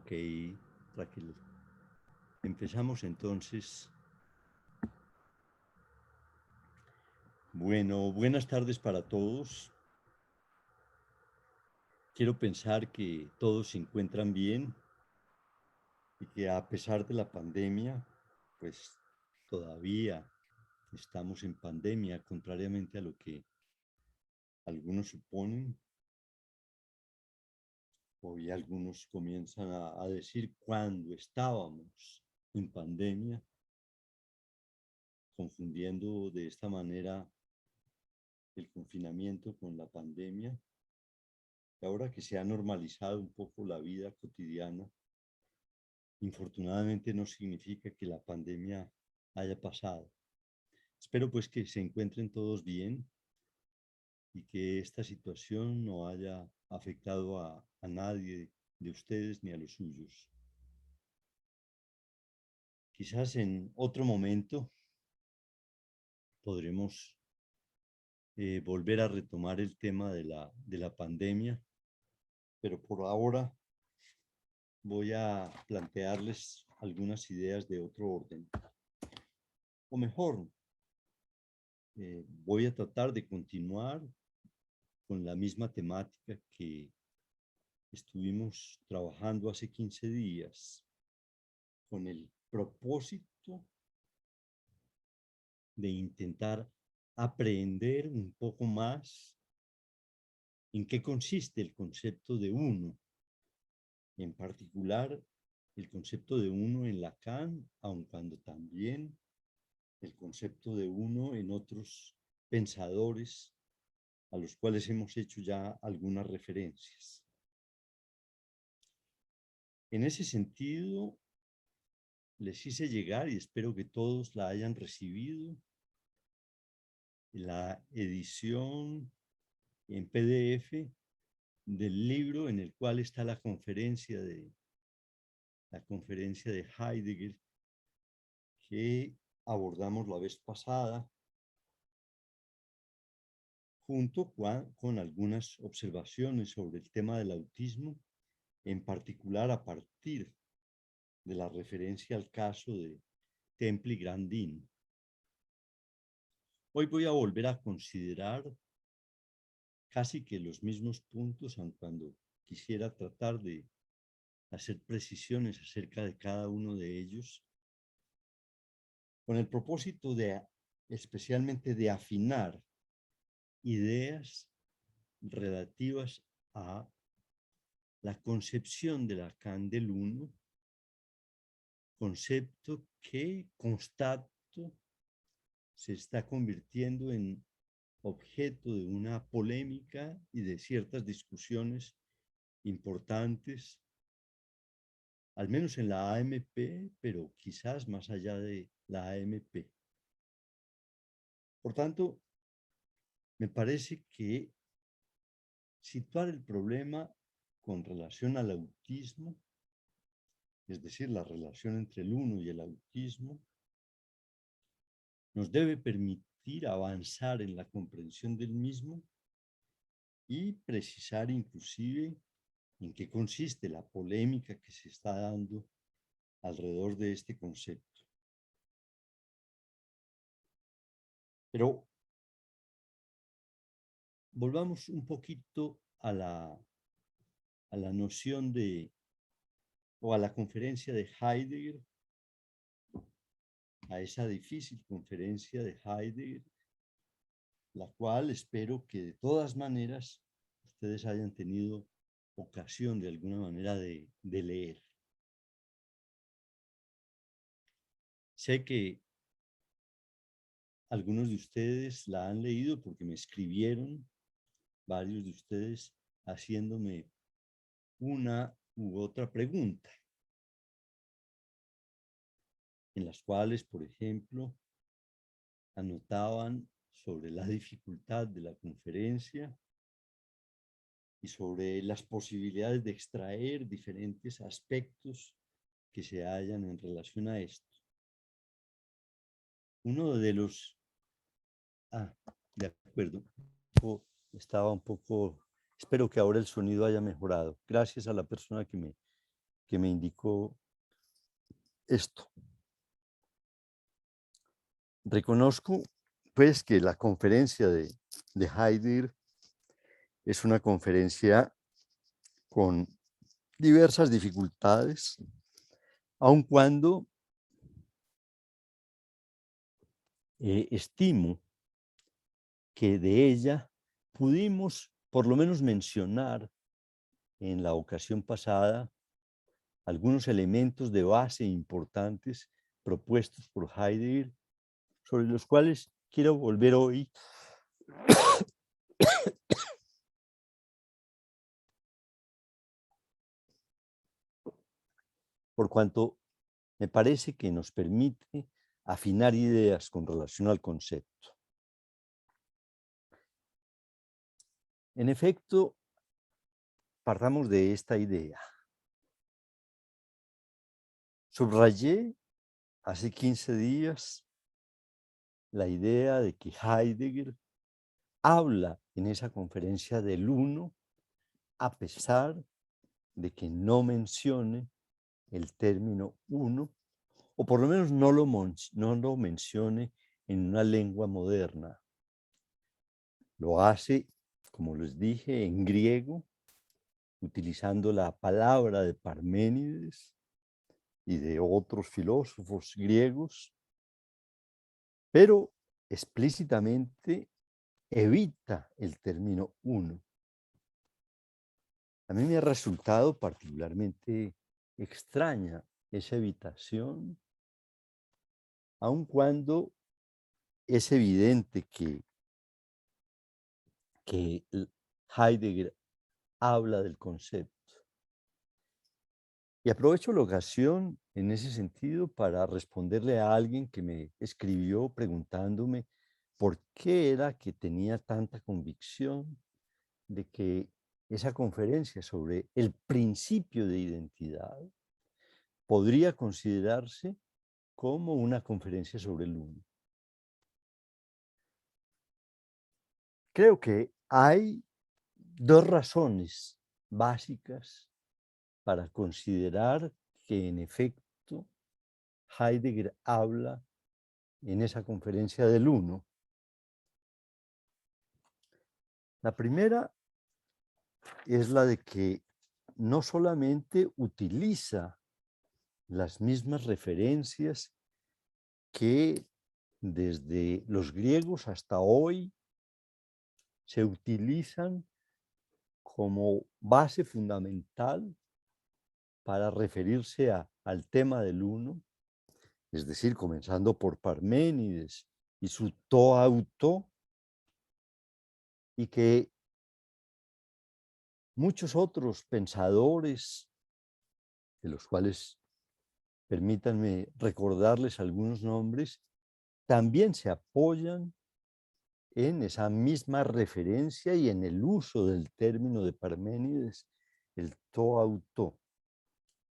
Ok, Raquel. Empezamos entonces. Bueno, buenas tardes para todos. Quiero pensar que todos se encuentran bien y que a pesar de la pandemia, pues todavía estamos en pandemia, contrariamente a lo que algunos suponen. Hoy algunos comienzan a decir cuando estábamos en pandemia, confundiendo de esta manera el confinamiento con la pandemia. Y ahora que se ha normalizado un poco la vida cotidiana, infortunadamente no significa que la pandemia haya pasado. Espero pues que se encuentren todos bien y que esta situación no haya afectado a nadie de ustedes ni a los suyos. Quizás en otro momento podremos volver a retomar el tema de la pandemia, pero por ahora voy a plantearles algunas ideas de otro orden. O mejor, voy a tratar de continuar con la misma temática que estuvimos trabajando hace 15 días, con el propósito de intentar aprender un poco más en qué consiste el concepto de uno, en particular el concepto de uno en Lacan, aun cuando también el concepto de uno en otros pensadores a los cuales hemos hecho ya algunas referencias. En ese sentido, les hice llegar, y espero que todos la hayan recibido, la edición en PDF del libro en el cual está la conferencia de Heidegger que abordamos la vez pasada, junto con algunas observaciones sobre el tema del autismo, en particular a partir de la referencia al caso de Temple y Grandin. Hoy voy a volver a considerar casi que los mismos puntos, aun cuando quisiera tratar de hacer precisiones acerca de cada uno de ellos, con el propósito de especialmente de afinar ideas relativas a la concepción de Lacan del uno, concepto que, constato, se está convirtiendo en objeto de una polémica y de ciertas discusiones importantes, al menos en la AMP, pero quizás más allá de la AMP. Por tanto, me parece que situar el problema con relación al autismo, es decir, la relación entre el uno y el autismo, nos debe permitir avanzar en la comprensión del mismo y precisar inclusive en qué consiste la polémica que se está dando alrededor de este concepto. Pero volvamos un poquito a la noción o a la conferencia de Heidegger, a esa difícil conferencia de Heidegger, la cual espero que de todas maneras ustedes hayan tenido ocasión de alguna manera de leer. Sé que algunos de ustedes la han leído porque me escribieron, varios de ustedes, haciéndome una u otra pregunta, en las cuales, por ejemplo, anotaban sobre la dificultad de la conferencia y sobre las posibilidades de extraer diferentes aspectos que se hallan en relación a esto. Uno de los... de acuerdo. Estaba un poco... Espero que ahora el sonido haya mejorado. Gracias a la persona que que me indicó esto. Reconozco, pues, que la conferencia de Heidegger es una conferencia con diversas dificultades, aun cuando estimo que de ella pudimos por lo menos mencionar en la ocasión pasada algunos elementos de base importantes propuestos por Heidegger, sobre los cuales quiero volver hoy por cuanto me parece que nos permite afinar ideas con relación al concepto. En efecto, partamos de esta idea. Subrayé hace 15 días la idea de que Heidegger habla en esa conferencia del uno, a pesar de que no mencione el término uno, o por lo menos no lo mencione en una lengua moderna. Lo hace, como les dije, en griego, utilizando la palabra de Parménides y de otros filósofos griegos, pero explícitamente evita el término uno. A mí me ha resultado particularmente extraña esa evitación, aun cuando es evidente que Heidegger habla del concepto. Y aprovecho la ocasión en ese sentido para responderle a alguien que me escribió preguntándome por qué era que tenía tanta convicción de que esa conferencia sobre el principio de identidad podría considerarse como una conferencia sobre el uno. Creo que hay dos razones básicas para considerar que en efecto Heidegger habla en esa conferencia del uno. La primera es la de que no solamente utiliza las mismas referencias que desde los griegos hasta hoy se utilizan como base fundamental para referirse al tema del uno, es decir, comenzando por Parménides y su to auto, y que muchos otros pensadores, de los cuales permítanme recordarles algunos nombres, también se apoyan en esa misma referencia y en el uso del término de Parménides, el to auto,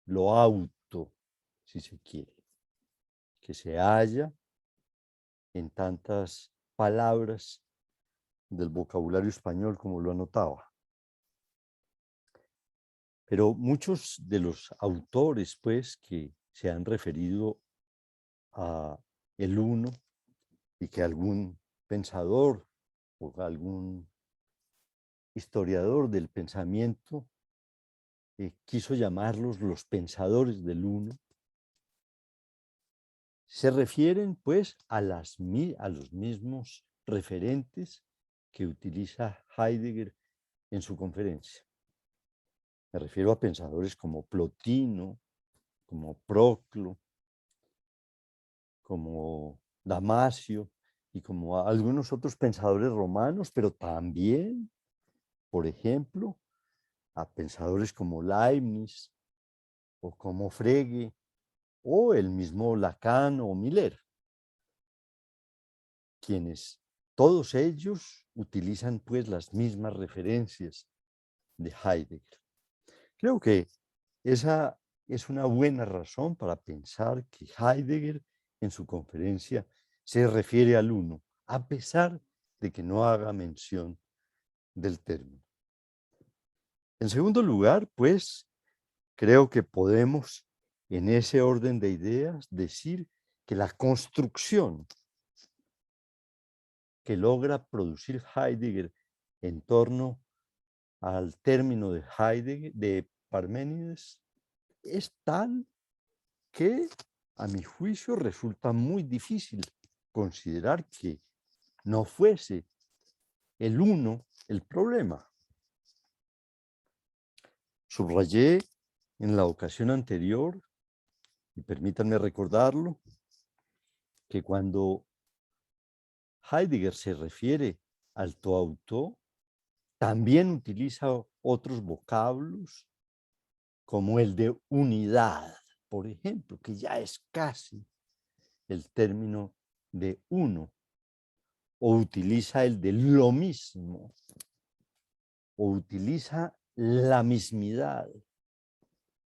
lo auto, si se quiere, que se halla en tantas palabras del vocabulario español como lo anotaba. Pero muchos de los autores, pues, que se han referido a el uno y que algún pensador o algún historiador del pensamiento quiso llamarlos los pensadores del uno, se refieren pues a los mismos referentes que utiliza Heidegger en su conferencia. Me refiero a pensadores como Plotino, como Proclo, como Damasio y como a algunos otros pensadores romanos, pero también, por ejemplo, a pensadores como Leibniz o como Frege o el mismo Lacan o Miller, quienes todos ellos utilizan pues las mismas referencias de Heidegger. Creo que esa es una buena razón para pensar que Heidegger en su conferencia se refiere al uno, a pesar de que no haga mención del término. En segundo lugar, pues, creo que podemos, en ese orden de ideas, decir que la construcción que logra producir Heidegger en torno al término de Heidegger, de Parménides, es tal que, a mi juicio, resulta muy difícil considerar que no fuese el uno el problema. Subrayé en la ocasión anterior, y permítanme recordarlo, que cuando Heidegger se refiere al to-auto, también utiliza otros vocablos como el de unidad, por ejemplo, que ya es casi el término de uno, o utiliza el de lo mismo, o utiliza la mismidad,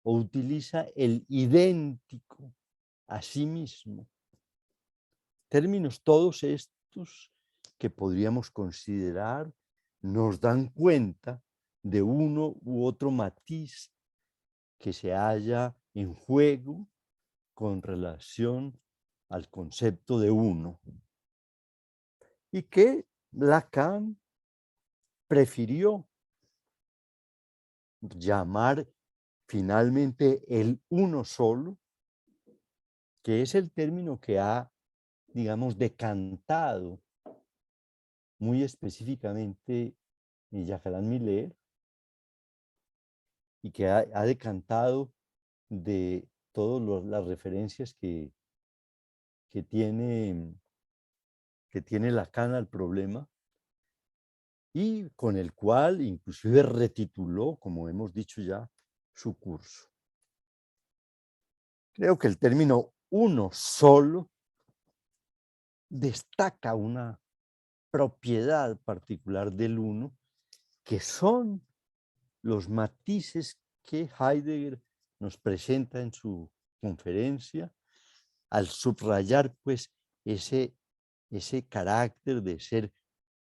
o utiliza el idéntico a sí mismo. Términos todos estos que podríamos considerar nos dan cuenta de uno u otro matiz que se halla en juego con relación al concepto de uno, y que Lacan prefirió llamar finalmente el uno solo, que es el término que ha, digamos, decantado muy específicamente Jacques-Alain Miller, y que ha decantado de todas las referencias que tiene, que tiene Lacan al problema, y con el cual inclusive retituló, como hemos dicho ya, su curso. Creo que el término uno solo destaca una propiedad particular del uno, que son los matices que Heidegger nos presenta en su conferencia, al subrayar pues ese carácter de ser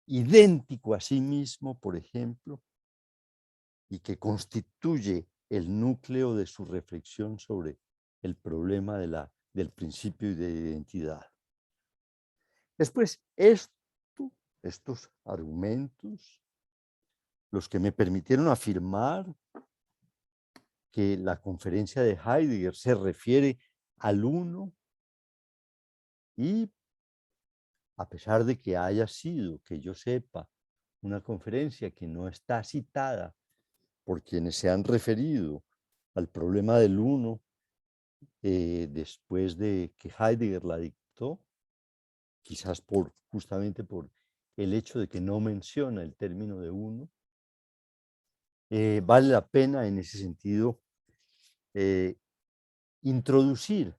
idéntico a sí mismo, por ejemplo, y que constituye el núcleo de su reflexión sobre el problema del principio de identidad. Después, estos argumentos, los que me permitieron afirmar que la conferencia de Heidegger se refiere al uno, y a pesar de que haya sido, que yo sepa, una conferencia que no está citada por quienes se han referido al problema del uno después de que Heidegger la dictó, quizás justamente por el hecho de que no menciona el término de uno, vale la pena en ese sentido introducir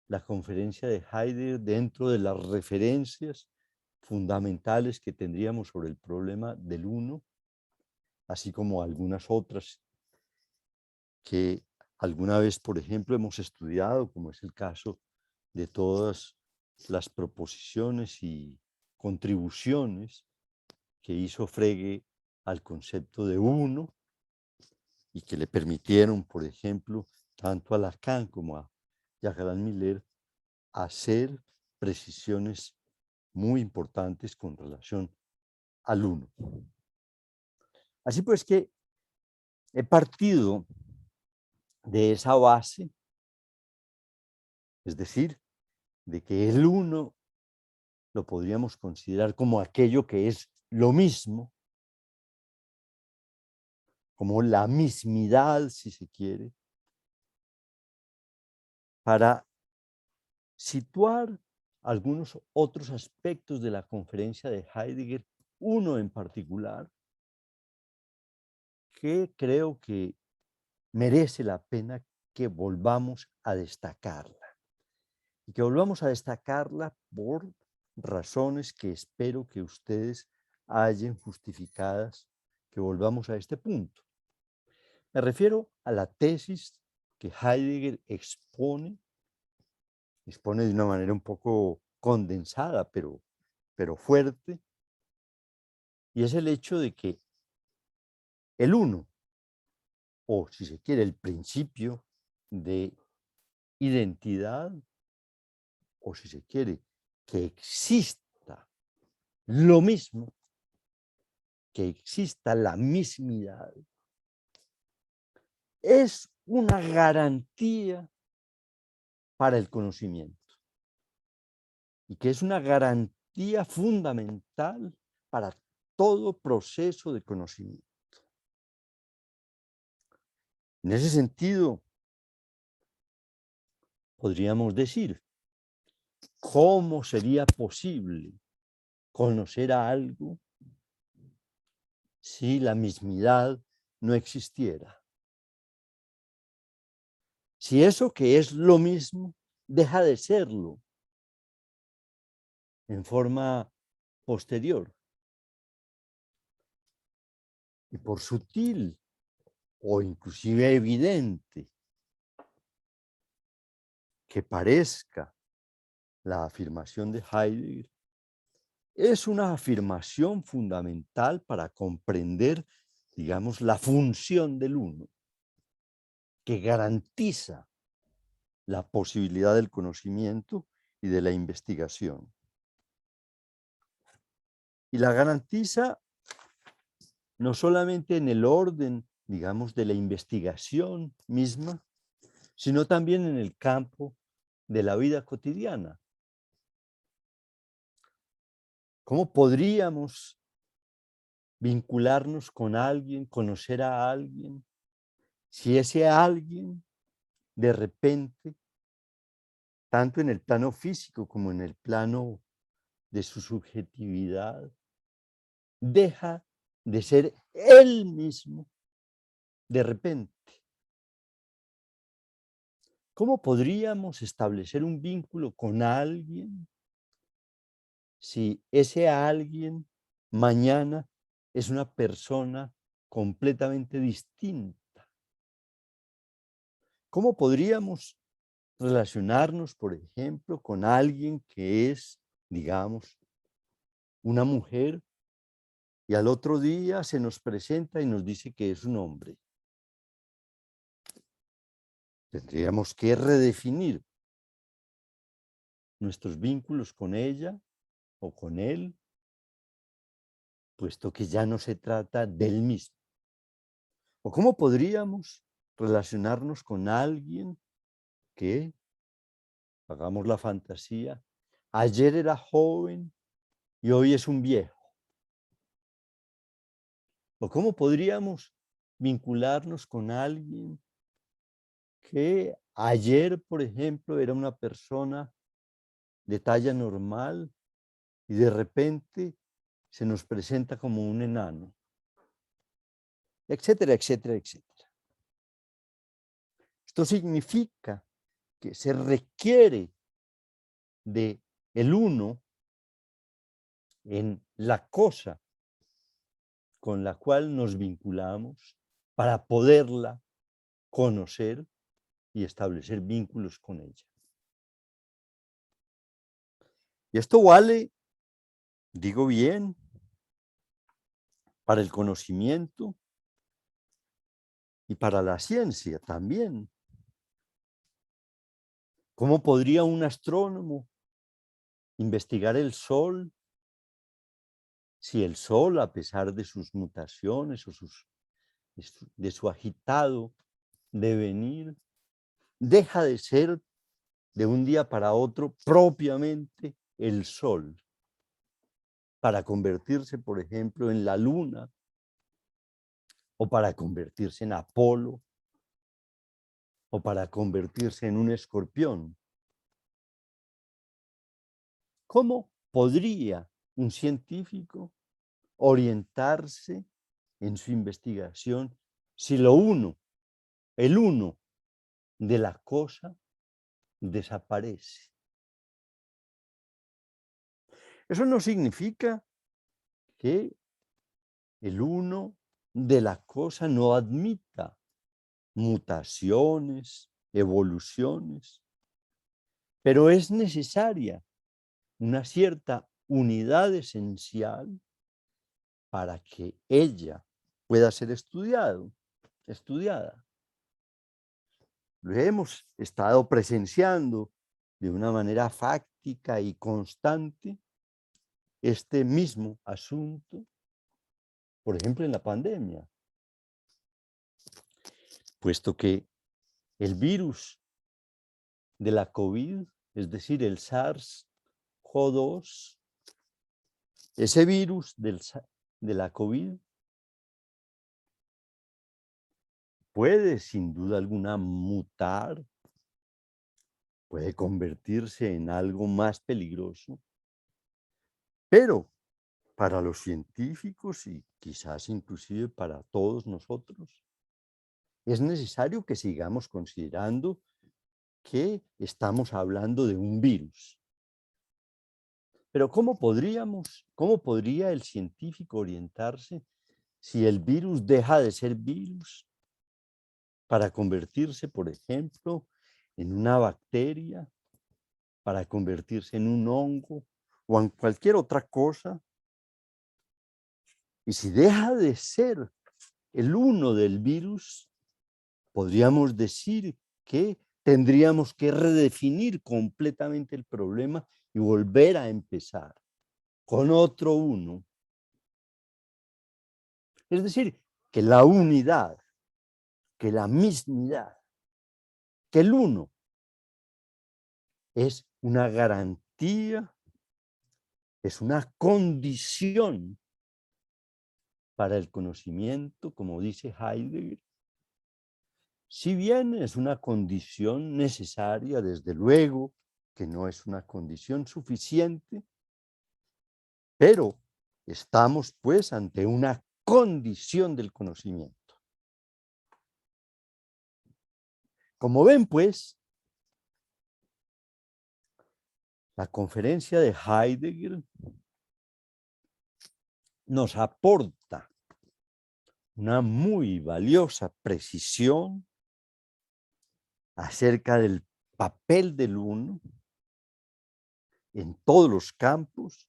la conferencia de Heidegger dentro de las referencias fundamentales que tendríamos sobre el problema del uno, así como algunas otras que alguna vez, por ejemplo, hemos estudiado, como es el caso de todas las proposiciones y contribuciones que hizo Frege al concepto de uno, y que le permitieron, por ejemplo, tanto a Lacan como a Jacques-Alain Miller hacer precisiones muy importantes con relación al uno. Así pues que he partido de esa base, es decir, de que el uno lo podríamos considerar como aquello que es lo mismo, como la mismidad, si se quiere, para situar algunos otros aspectos de la conferencia de Heidegger, uno en particular, que creo que merece la pena que volvamos a destacarla. Y que volvamos a destacarla por razones que espero que ustedes hallen justificadas que volvamos a este punto. Me refiero a la tesis que Heidegger expone de una manera un poco condensada, pero fuerte, y es el hecho de que el uno o si se quiere, el principio de identidad, o si se quiere, que exista lo mismo, que exista la mismidad, es una garantía para el conocimiento y que es una garantía fundamental para todo proceso de conocimiento. En ese sentido, podríamos decir, ¿cómo sería posible conocer a algo si la mismidad no existiera? Si eso que es lo mismo deja de serlo en forma posterior. Y por sutil o inclusive evidente que parezca la afirmación de Heidegger, es una afirmación fundamental para comprender, digamos, la función del uno, que garantiza la posibilidad del conocimiento y de la investigación. Y la garantiza no solamente en el orden, digamos, de la investigación misma, sino también en el campo de la vida cotidiana. ¿Cómo podríamos vincularnos con alguien, conocer a alguien, si ese alguien de repente, tanto en el plano físico como en el plano de su subjetividad, deja de ser él mismo de repente? ¿Cómo podríamos establecer un vínculo con alguien si ese alguien mañana es una persona completamente distinta? ¿Cómo podríamos relacionarnos, por ejemplo, con alguien que es, digamos, una mujer y al otro día se nos presenta y nos dice que es un hombre? Tendríamos que redefinir nuestros vínculos con ella o con él, puesto que ya no se trata del mismo. ¿O cómo podríamos relacionarnos con alguien que, hagamos la fantasía, ayer era joven y hoy es un viejo? ¿O cómo podríamos vincularnos con alguien que ayer, por ejemplo, era una persona de talla normal y de repente se nos presenta como un enano? Etcétera, etcétera, etcétera. Esto significa que se requiere de el uno en la cosa con la cual nos vinculamos para poderla conocer y establecer vínculos con ella. Y esto vale, digo bien, para el conocimiento y para la ciencia también. ¿Cómo podría un astrónomo investigar el Sol si el Sol, a pesar de sus mutaciones o de su agitado devenir, deja de ser de un día para otro propiamente el Sol, para convertirse, por ejemplo, en la Luna o para convertirse en Apolo o para convertirse en un escorpión? ¿Cómo podría un científico orientarse en su investigación si el uno de la cosa desaparece? Eso no significa que el uno de la cosa no admita mutaciones, evoluciones, pero es necesaria una cierta unidad esencial para que ella pueda ser estudiado. estudiada. Lo hemos estado presenciando de una manera fáctica y constante este mismo asunto, por ejemplo, en la pandemia, puesto que el virus de la COVID, es decir, el SARS-CoV-2, ese virus de la COVID puede sin duda alguna mutar, puede convertirse en algo más peligroso, pero para los científicos y quizás inclusive para todos nosotros, es necesario que sigamos considerando que estamos hablando de un virus. Pero cómo podría el científico orientarse si el virus deja de ser virus para convertirse, por ejemplo, en una bacteria, para convertirse en un hongo o en cualquier otra cosa? Y si deja de ser el uno del virus, podríamos decir que tendríamos que redefinir completamente el problema y volver a empezar con otro uno. Es decir, que la unidad, que la mismidad, que el uno es una garantía, es una condición para el conocimiento, como dice Heidegger. Si bien es una condición necesaria, desde luego que no es una condición suficiente, pero estamos pues ante una condición del conocimiento. Como ven pues, la conferencia de Heidegger nos aporta una muy valiosa precisión acerca del papel del uno en todos los campos,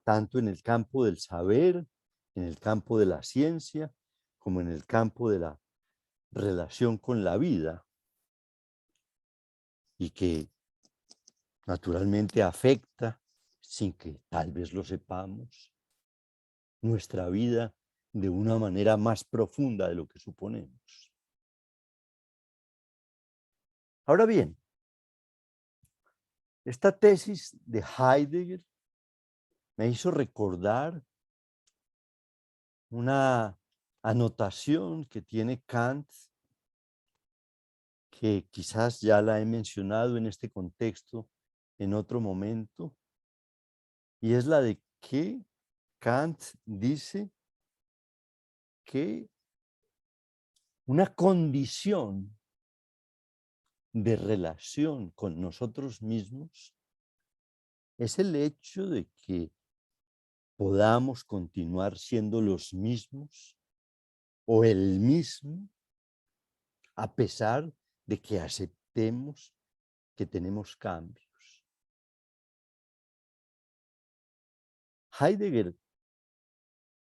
tanto en el campo del saber, en el campo de la ciencia, como en el campo de la relación con la vida, y que naturalmente afecta, sin que tal vez lo sepamos, nuestra vida de una manera más profunda de lo que suponemos. Ahora bien, esta tesis de Heidegger me hizo recordar una anotación que tiene Kant, que quizás ya la he mencionado en este contexto en otro momento, y es la de que Kant dice que una condición de relación con nosotros mismos es el hecho de que podamos continuar siendo los mismos o el mismo, a pesar de que aceptemos que tenemos cambios. Heidegger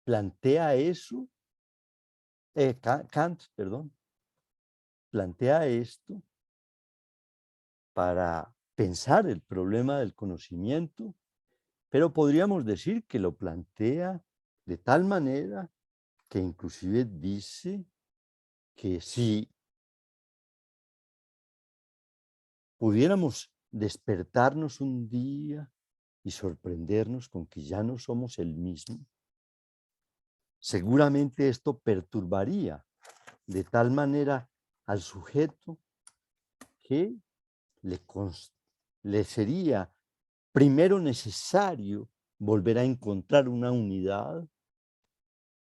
plantea eso, Kant, perdón, plantea esto para pensar el problema del conocimiento, pero podríamos decir que lo plantea de tal manera que inclusive dice que si pudiéramos despertarnos un día y sorprendernos con que ya no somos el mismo, seguramente esto perturbaría de tal manera al sujeto que le sería primero necesario volver a encontrar una unidad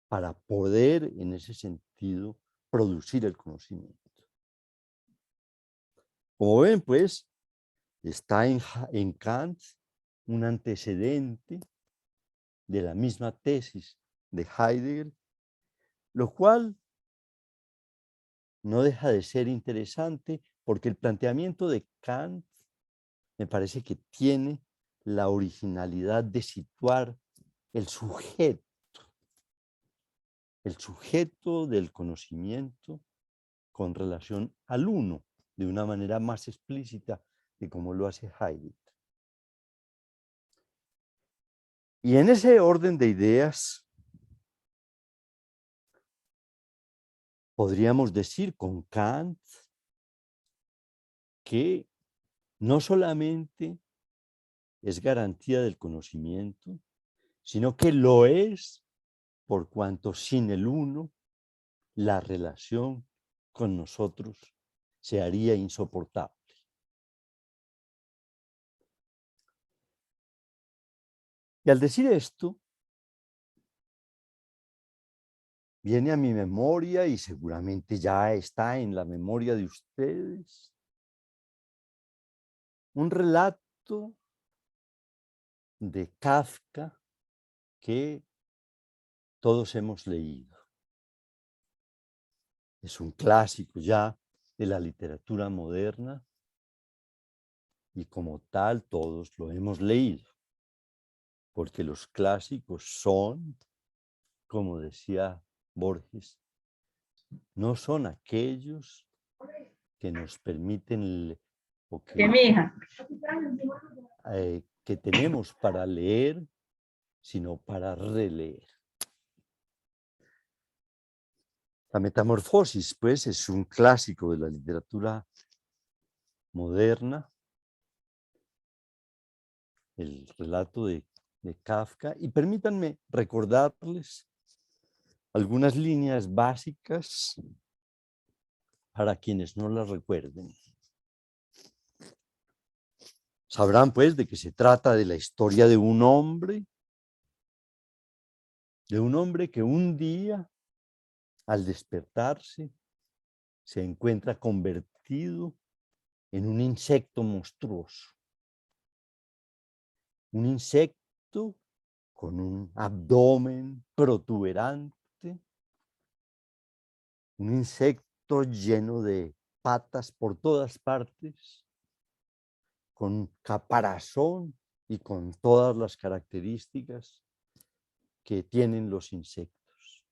para poder, en ese sentido, producir el conocimiento. Como ven, pues, está en Kant un antecedente de la misma tesis de Heidegger, lo cual no deja de ser interesante porque el planteamiento de Kant me parece que tiene la originalidad de situar el sujeto el sujeto del conocimiento con relación al uno, de una manera más explícita de como lo hace Heidegger. Y en ese orden de ideas, podríamos decir con Kant que no solamente es garantía del conocimiento, sino que lo es por cuanto sin el uno la relación con nosotros se haría insoportable. Y al decir esto, viene a mi memoria y seguramente ya está en la memoria de ustedes un relato de Kafka que todos hemos leído. Es un clásico ya de la literatura moderna y como tal todos lo hemos leído, porque los clásicos son, como decía Borges, no son aquellos que nos permiten o que tenemos para leer, sino para releer. La Metamorfosis, pues, es un clásico de la literatura moderna, el relato de Kafka, y permítanme recordarles algunas líneas básicas para quienes no las recuerden. Sabrán, pues, de que se trata de la historia de un hombre que un día, al despertarse, se encuentra convertido en un insecto monstruoso. Un insecto con un abdomen protuberante, un insecto lleno de patas por todas partes, con caparazón y con todas las características que tienen los insectos,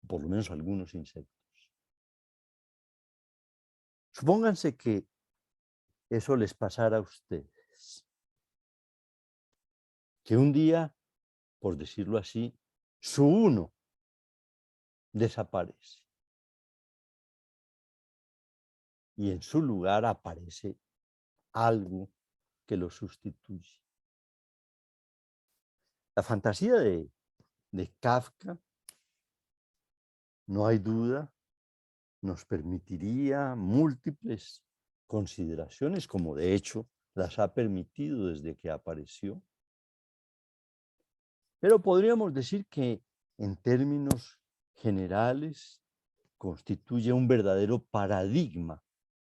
por lo menos algunos insectos. Supónganse que eso les pasara a ustedes, que un día, por decirlo así, su uno desaparece y en su lugar aparece algo que lo sustituye. La fantasía de Kafka, no hay duda, nos permitiría múltiples consideraciones, como de hecho las ha permitido desde que apareció. Pero podríamos decir que en términos generales constituye un verdadero paradigma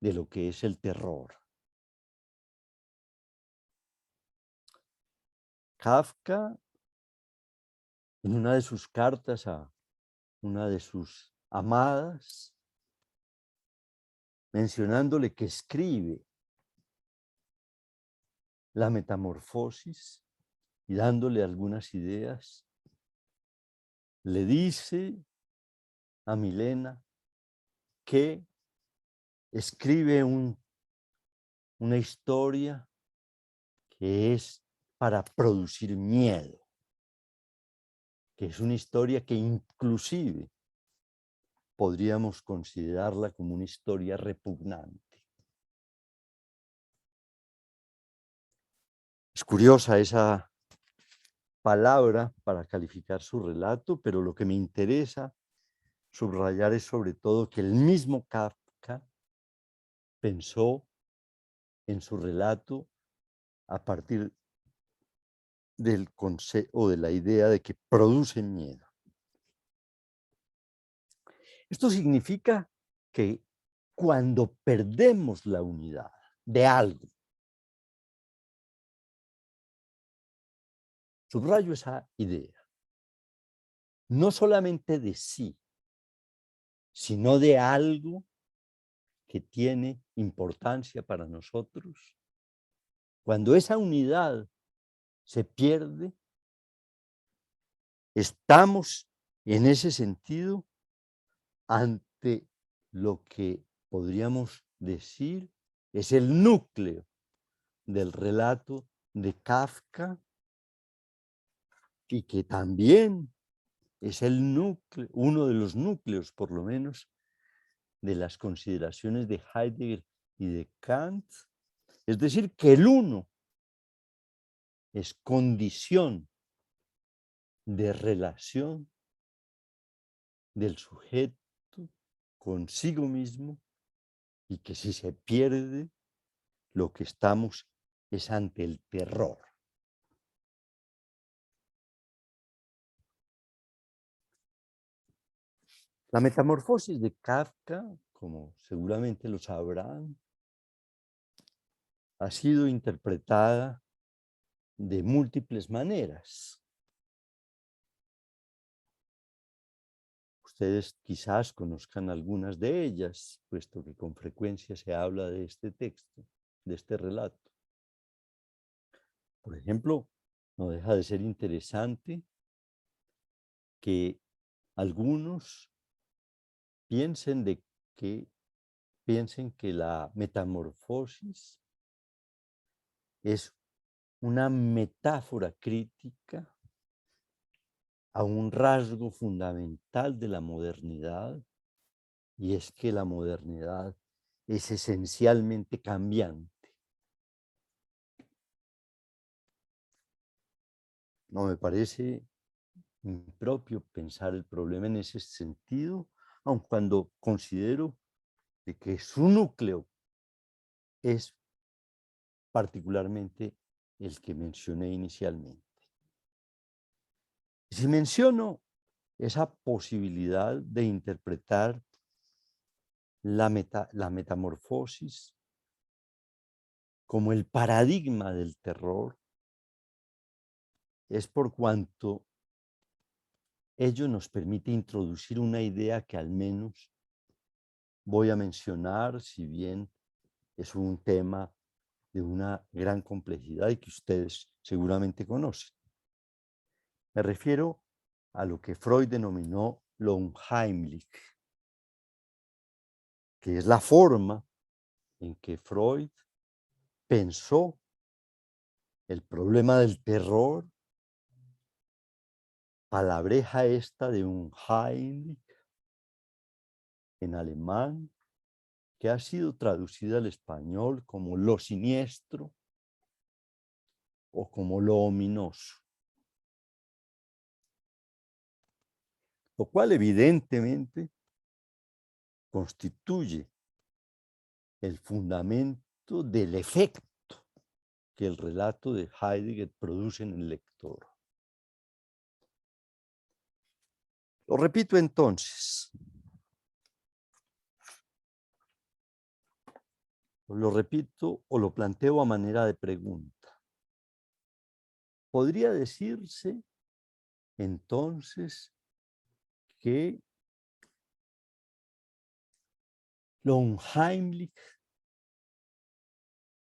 de lo que es el terror. Kafka, en una de sus cartas a una de sus amadas, mencionándole que escribe la Metamorfosis y dándole algunas ideas, le dice a Milena que escribe una historia que es para producir miedo, que es una historia que inclusive podríamos considerarla como una historia repugnante. Es curiosa esa palabra para calificar su relato, pero lo que me interesa subrayar es sobre todo que el mismo Kafka pensó en su relato a partir del concepto o de la idea de que produce miedo. Esto significa que cuando perdemos la unidad de algo, subrayo esa idea, no solamente de sí, sino de algo que tiene importancia para nosotros, cuando esa unidad se pierde, estamos en ese sentido, ante lo que podríamos decir es el núcleo del relato de Kafka y que también es el núcleo, uno de los núcleos, por lo menos, de las consideraciones de Heidegger y de Kant. Es decir, que el uno es condición de relación del sujeto consigo mismo y que si se pierde, lo que estamos es ante el terror. La metamorfosis de Kafka, como seguramente lo sabrán, ha sido interpretada de múltiples maneras. Ustedes quizás conozcan algunas de ellas, puesto que con frecuencia se habla de este texto, de este relato. Por ejemplo, no deja de ser interesante que algunos piensen que la metamorfosis es una metáfora crítica a un rasgo fundamental de la modernidad, y es que la modernidad es esencialmente cambiante. No me parece impropio pensar el problema en ese sentido, aun cuando considero de que su núcleo es particularmente el que mencioné inicialmente. Si menciono esa posibilidad de interpretar la metamorfosis como el paradigma del terror, es por cuanto ello nos permite introducir una idea que al menos voy a mencionar, si bien es un tema de una gran complejidad y que ustedes seguramente conocen. Me refiero a lo que Freud denominó lo unheimlich, que es la forma en que Freud pensó el problema del terror, palabreja esta de unheimlich en alemán, que ha sido traducida al español como lo siniestro o como lo ominoso. Lo cual evidentemente constituye el fundamento del efecto que el relato de Heidegger produce en el lector. Lo repito entonces. Lo repito o lo planteo a manera de pregunta. Podría decirse entonces que lo unheimlich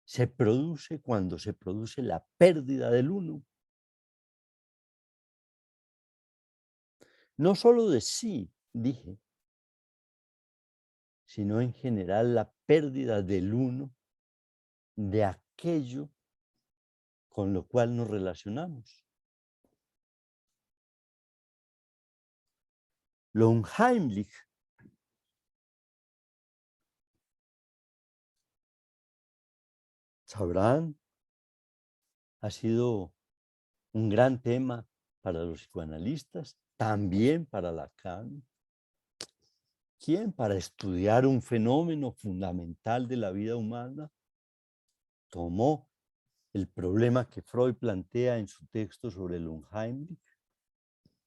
se produce cuando se produce la pérdida del uno. No solo de sí, dije, sino en general la pérdida del uno, de aquello con lo cual nos relacionamos. Lo unheimlich sabrán, ha sido un gran tema para los psicoanalistas, también para Lacan, quien para estudiar un fenómeno fundamental de la vida humana tomó el problema que Freud plantea en su texto sobre el unheimlich,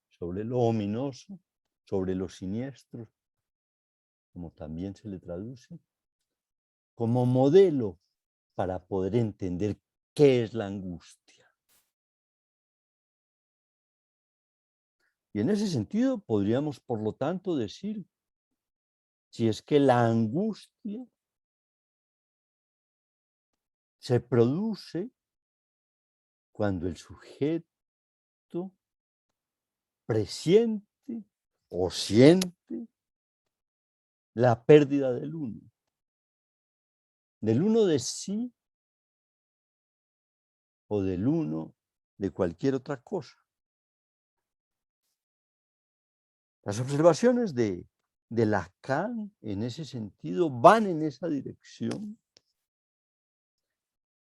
sobre lo ominoso, sobre lo siniestro, como también se le traduce, como modelo para poder entender qué es la angustia. Y en ese sentido podríamos, por lo tanto, decir, si es que la angustia se produce cuando el sujeto presiente o siente la pérdida del uno de sí o del uno de cualquier otra cosa. Las observaciones de Lacan en ese sentido van en esa dirección,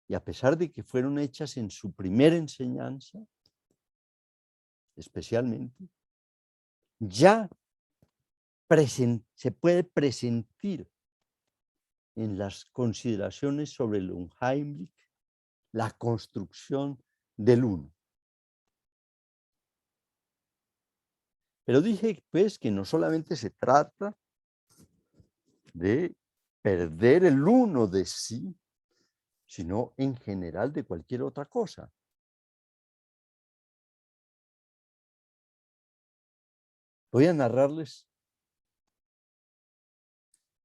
y a pesar de que fueron hechas en su primera enseñanza, especialmente, ya se puede presentir en las consideraciones sobre el Unheimlich la construcción del uno. Pero dije, pues, que no solamente se trata de perder el uno de sí, sino en general de cualquier otra cosa. Voy a narrarles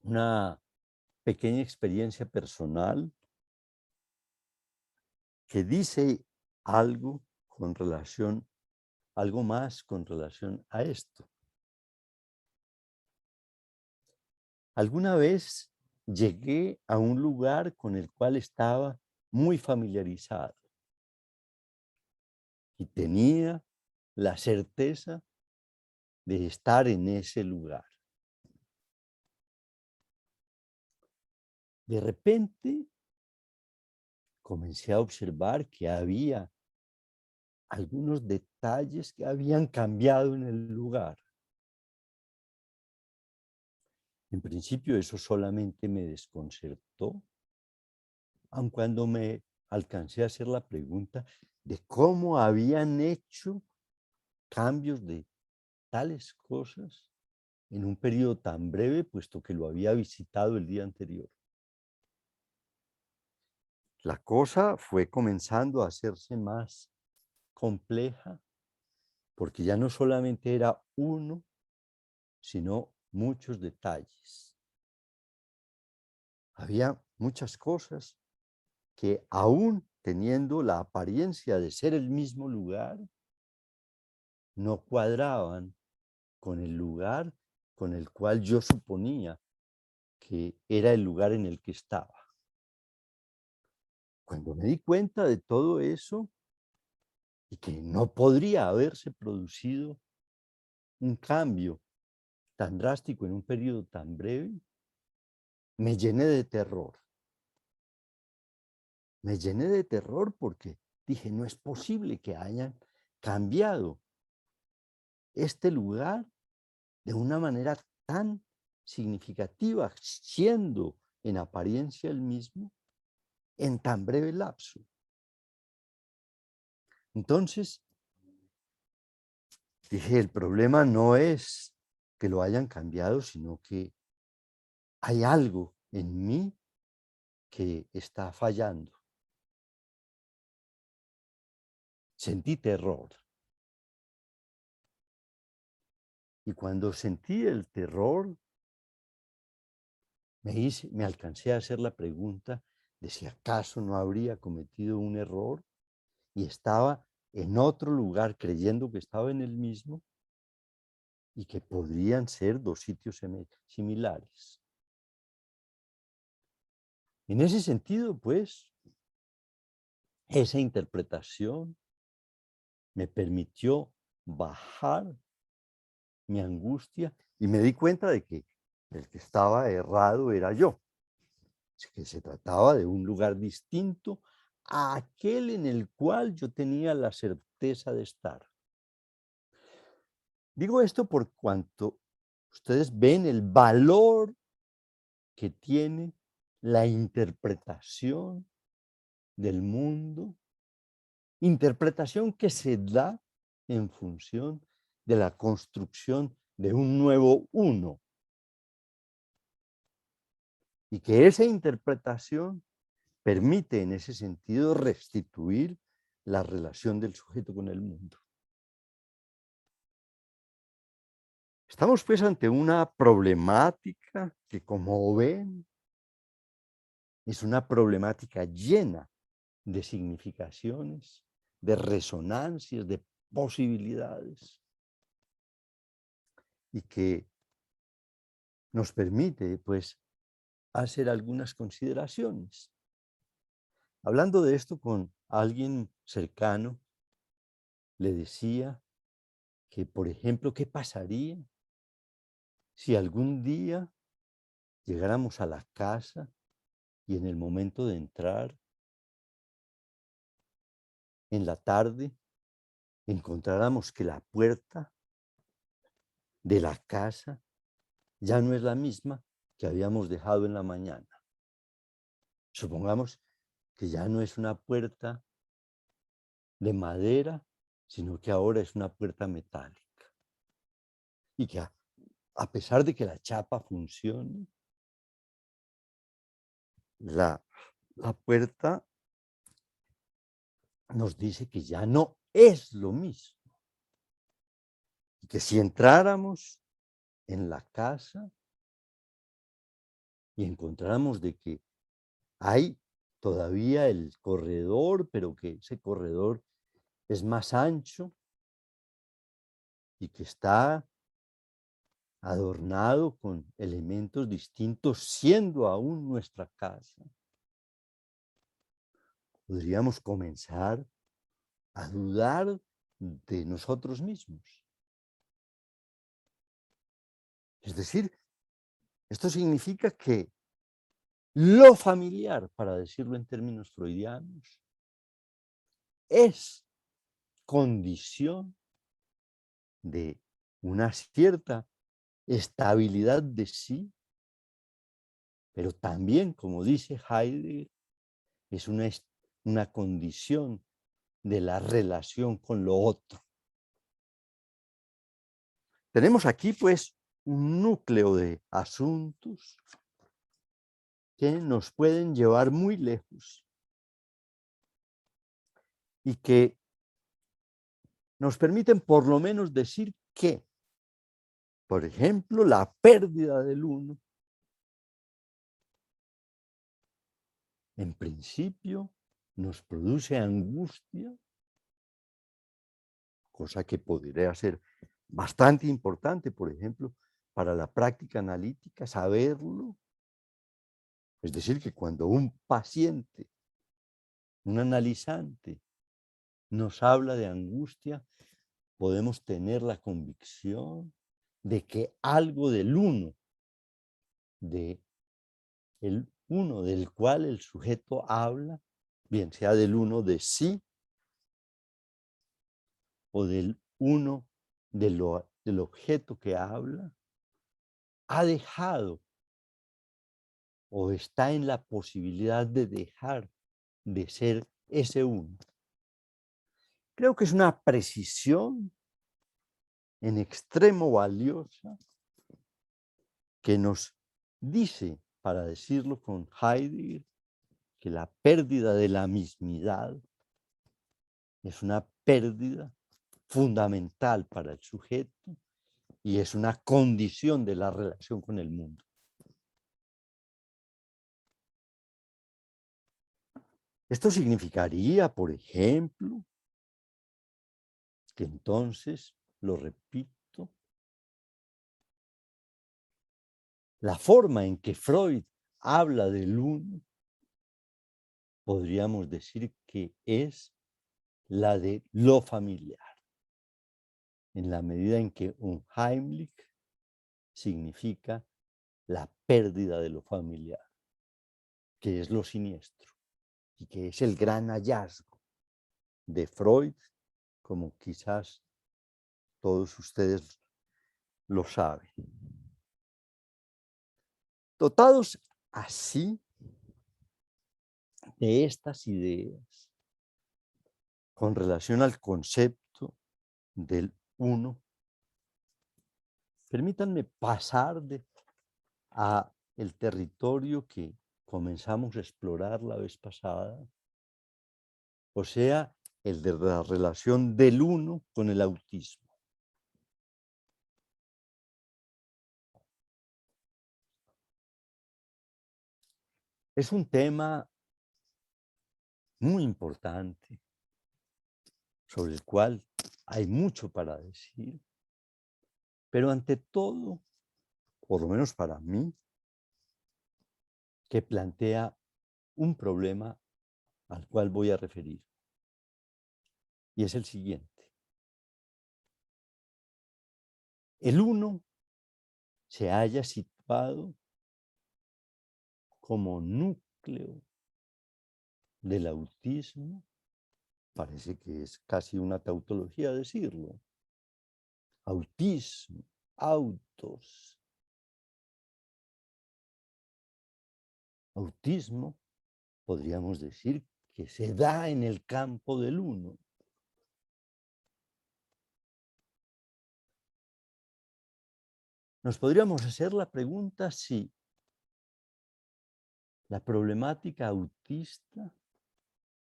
una pequeña experiencia personal que dice algo algo más con relación a esto. Alguna vez llegué a un lugar con el cual estaba muy familiarizado y tenía la certeza de estar en ese lugar. De repente comencé a observar que había algunos detalles que habían cambiado en el lugar. En principio eso solamente me desconcertó, aun cuando me alcancé a hacer la pregunta de cómo habían hecho cambios de tales cosas en un periodo tan breve, puesto que lo había visitado el día anterior. La cosa fue comenzando a hacerse más compleja, porque ya no solamente era uno, sino muchos detalles. Había muchas cosas que, aún teniendo la apariencia de ser el mismo lugar, no cuadraban con el lugar con el cual yo suponía que era el lugar en el que estaba. Cuando me di cuenta de todo eso y que no podría haberse producido un cambio tan drástico en un periodo tan breve, me llené de terror. Me llené de terror porque dije, no es posible que hayan cambiado este lugar de una manera tan significativa, siendo en apariencia el mismo, en tan breve lapso. Entonces, dije, el problema no es que lo hayan cambiado, sino que hay algo en mí que está fallando. Sentí terror. Y cuando sentí el terror, me alcancé a hacer la pregunta de si acaso no habría cometido un error y estaba en otro lugar creyendo que estaba en el mismo y que podrían ser dos sitios similares. En ese sentido, pues, esa interpretación me permitió bajar mi angustia y me di cuenta de que el que estaba errado era yo, que se trataba de un lugar distinto a aquel en el cual yo tenía la certeza de estar. Digo esto por cuanto ustedes ven el valor que tiene la interpretación del mundo, interpretación que se da en función de la construcción de un nuevo uno. Y que esa interpretación permite en ese sentido restituir la relación del sujeto con el mundo. Estamos pues ante una problemática que, como ven, es una problemática llena de significaciones, de resonancias, de posibilidades. y que nos permite, pues, hacer algunas consideraciones. Hablando de esto con alguien cercano, le decía que, por ejemplo, ¿qué pasaría si algún día llegáramos a la casa y en el momento de entrar, en la tarde, encontráramos que la puerta de la casa ya no es la misma que habíamos dejado en la mañana? Supongamos que ya no es una puerta de madera, sino que ahora es una puerta metálica. Y que a pesar de que la chapa funcione, la puerta nos dice que ya no es lo mismo. Y que si entráramos en la casa y encontráramos de que hay todavía el corredor, pero que ese corredor es más ancho y que está adornado con elementos distintos, siendo aún nuestra casa, podríamos comenzar a dudar de nosotros mismos. Es decir, esto significa que lo familiar, para decirlo en términos freudianos, es condición de una cierta estabilidad de sí, pero también, como dice Heidegger, es una condición de la relación con lo otro. Tenemos aquí, pues, un núcleo de asuntos que nos pueden llevar muy lejos y que nos permiten por lo menos decir que, por ejemplo, la pérdida del uno, en principio, nos produce angustia, cosa que podría ser bastante importante, por ejemplo, para la práctica analítica, saberlo. Es decir, que cuando un paciente, un analizante, nos habla de angustia, podemos tener la convicción de que algo del uno, de el uno del cual el sujeto habla, bien sea del uno de sí o del uno del objeto que habla, ha dejado o está en la posibilidad de dejar de ser ese uno. Creo que es una precisión en extremo valiosa que nos dice, para decirlo con Heidegger, que la pérdida de la mismidad es una pérdida fundamental para el sujeto y es una condición de la relación con el mundo. Esto significaría, por ejemplo, que entonces, lo repito, la forma en que Freud habla del uno, podríamos decir que es la de lo familiar, en la medida en que un Heimlich significa la pérdida de lo familiar, que es lo siniestro y que es el gran hallazgo de Freud, como quizás todos ustedes lo saben. Dotados así de estas ideas con relación al concepto del uno, permítanme pasar a el territorio que comenzamos a explorar la vez pasada, o sea, el de la relación del uno con el autismo. Es un tema muy importante, sobre el cual hay mucho para decir, pero ante todo, por lo menos para mí, que plantea un problema al cual voy a referir, y es el siguiente. El uno se halla situado como núcleo del autismo, parece que es casi una tautología decirlo, autismo, autos, autismo, podríamos decir que se da en el campo del uno. Nos podríamos hacer la pregunta si la problemática autista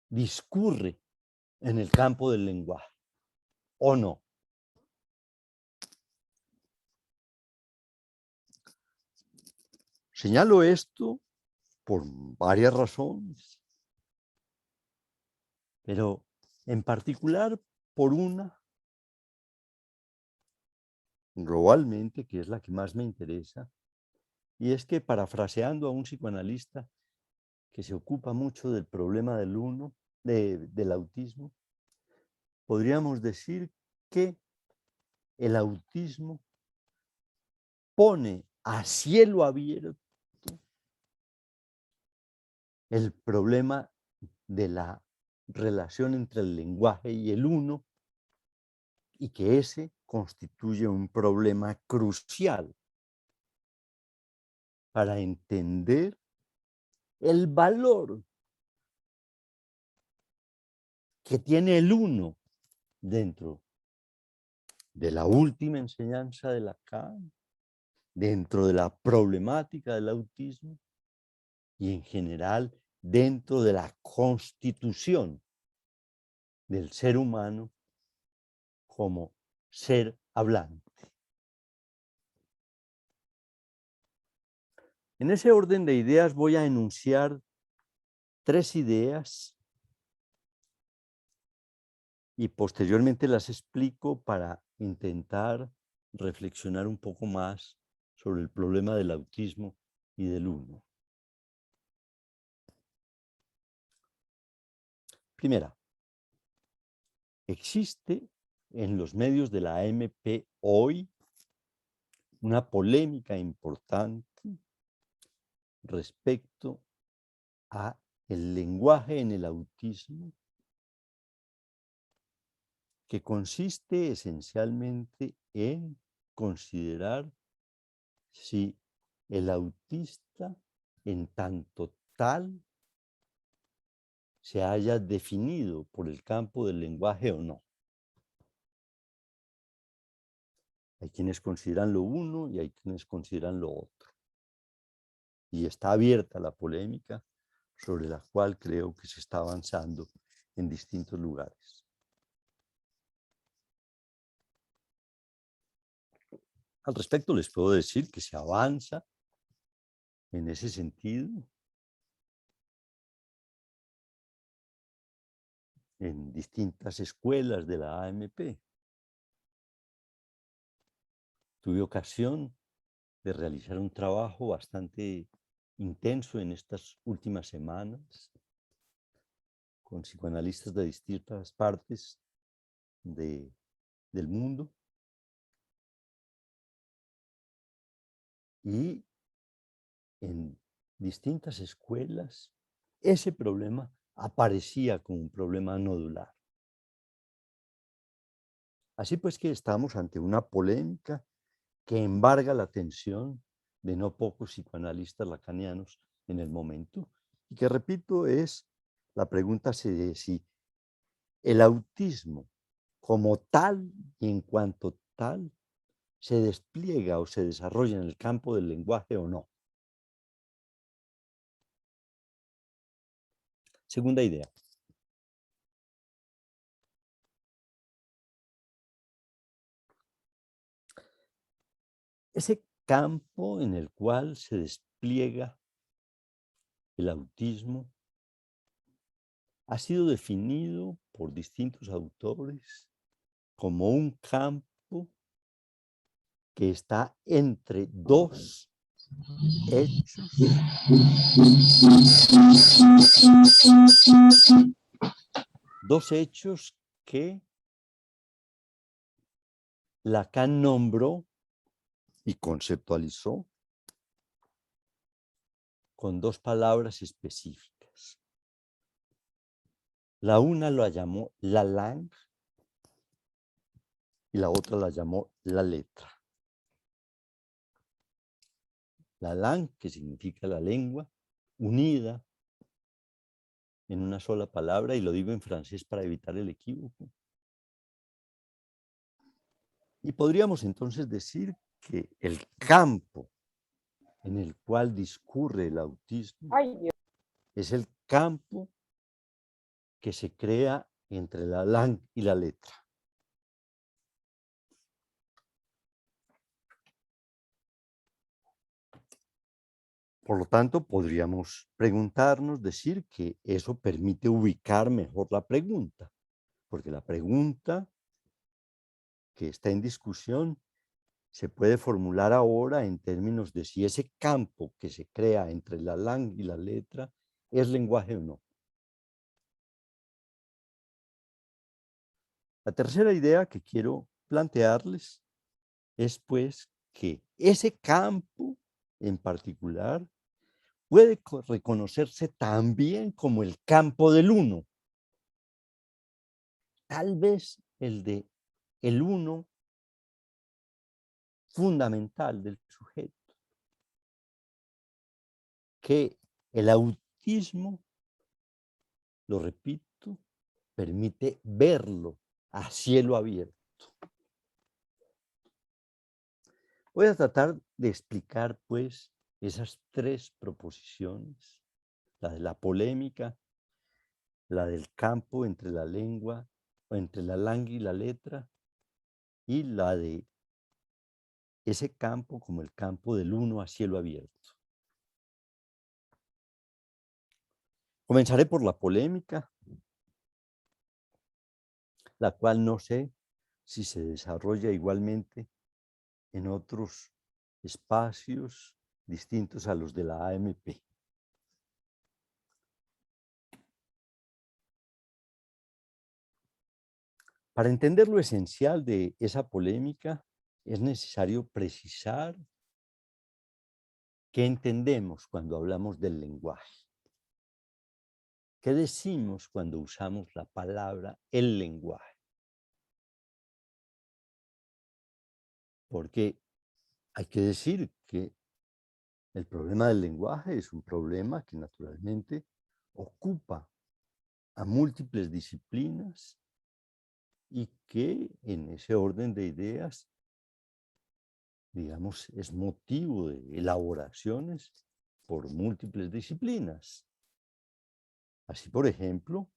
discurre en el campo del lenguaje o no. Señalo esto por varias razones, pero en particular por una, globalmente, que es la que más me interesa, y es que, parafraseando a un psicoanalista que se ocupa mucho del problema del uno, del autismo, podríamos decir que el autismo pone a cielo abierto el problema de la relación entre el lenguaje y el uno, y que ese constituye un problema crucial para entender el valor que tiene el uno dentro de la última enseñanza de Lacan, dentro de la problemática del autismo y en general dentro de la constitución del ser humano como ser hablante. En ese orden de ideas voy a enunciar 3 ideas y posteriormente las explico para intentar reflexionar un poco más sobre el problema del autismo y del uno. Primera, existe en los medios de la AMP hoy una polémica importante respecto a el lenguaje en el autismo, que consiste esencialmente en considerar si el autista en tanto tal se haya definido por el campo del lenguaje o no. Hay quienes consideran lo uno y hay quienes consideran lo otro. Y está abierta la polémica sobre la cual creo que se está avanzando en distintos lugares. Al respecto les puedo decir que se avanza en ese sentido en distintas escuelas de la AMP. Tuve ocasión de realizar un trabajo bastante intenso en estas últimas semanas con psicoanalistas de distintas partes del mundo, y en distintas escuelas ese problema aparecía como un problema nodular. Así pues que estamos ante una polémica que embarga la atención de no pocos psicoanalistas lacanianos en el momento, y que, repito, es la pregunta de si el autismo como tal y en cuanto tal se despliega o se desarrolla en el campo del lenguaje o no. Segunda idea. Ese campo en el cual se despliega el autismo ha sido definido por distintos autores como un campo que está entre dos hechos que Lacan nombró y conceptualizó con dos palabras específicas. La una la llamó la langue y la otra la llamó la letra. La langue, que significa la lengua, unida en una sola palabra, y lo digo en francés para evitar el equívoco. Y podríamos entonces decir que el campo en el cual discurre el autismo es el campo que se crea entre la langue y la letra. Por lo tanto, podríamos preguntarnos, decir que eso permite ubicar mejor la pregunta, porque la pregunta que está en discusión se puede formular ahora en términos de si ese campo que se crea entre la langue y la letra es lenguaje o no. La tercera idea que quiero plantearles es, pues, que ese campo en particular puede reconocerse también como el campo del uno. Tal vez el uno fundamental del sujeto, que el autismo, lo repito, permite verlo a cielo abierto. Voy a tratar de explicar, pues, esas tres proposiciones, la de la polémica, la del campo entre la lengua, o entre la langue y la letra, y la de ese campo como el campo del uno a cielo abierto. Comenzaré por la polémica, la cual no sé si se desarrolla igualmente en otros espacios distintos a los de la AMP. Para entender lo esencial de esa polémica, es necesario precisar qué entendemos cuando hablamos del lenguaje. ¿Qué decimos cuando usamos la palabra el lenguaje? Porque hay que decir que el problema del lenguaje es un problema que naturalmente ocupa a múltiples disciplinas y que en ese orden de ideas, digamos, es motivo de elaboraciones por múltiples disciplinas. Así, por ejemplo,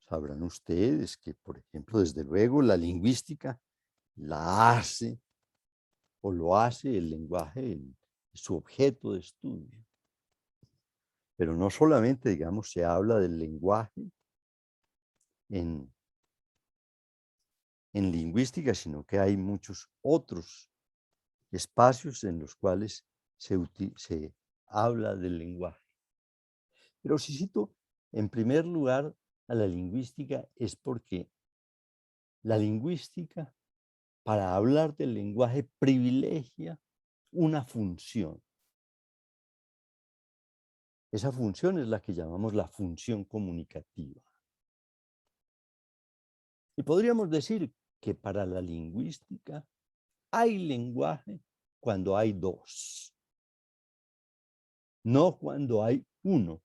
sabrán ustedes que, por ejemplo, desde luego la lingüística la hace o lo hace el lenguaje en su objeto de estudio. Pero no solamente, digamos, se habla del lenguaje en lingüística, sino que hay muchos otros espacios en los cuales se habla del lenguaje. Pero si cito en primer lugar a la lingüística es porque la lingüística, para hablar del lenguaje, privilegia una función. Esa función es la que llamamos la función comunicativa. Y podríamos decir que para la lingüística hay lenguaje cuando hay dos, no cuando hay uno.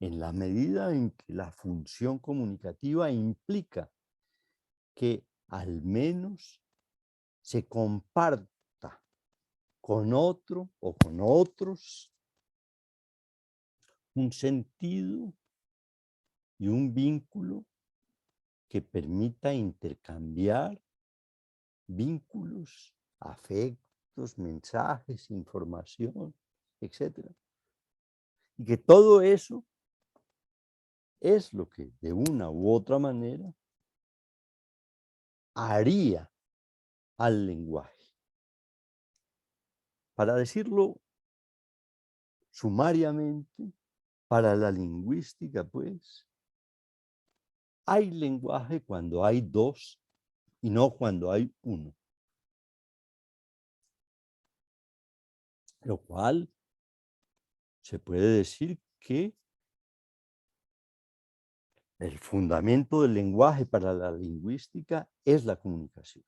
En la medida en que la función comunicativa implica que al menos se comparta con otro o con otros un sentido y un vínculo que permita intercambiar vínculos, afectos, mensajes, información, etc. Y que todo eso es lo que de una u otra manera haría al lenguaje. Para decirlo sumariamente, para la lingüística, pues, hay lenguaje cuando hay dos y no cuando hay uno. Lo cual se puede decir que el fundamento del lenguaje para la lingüística es la comunicación.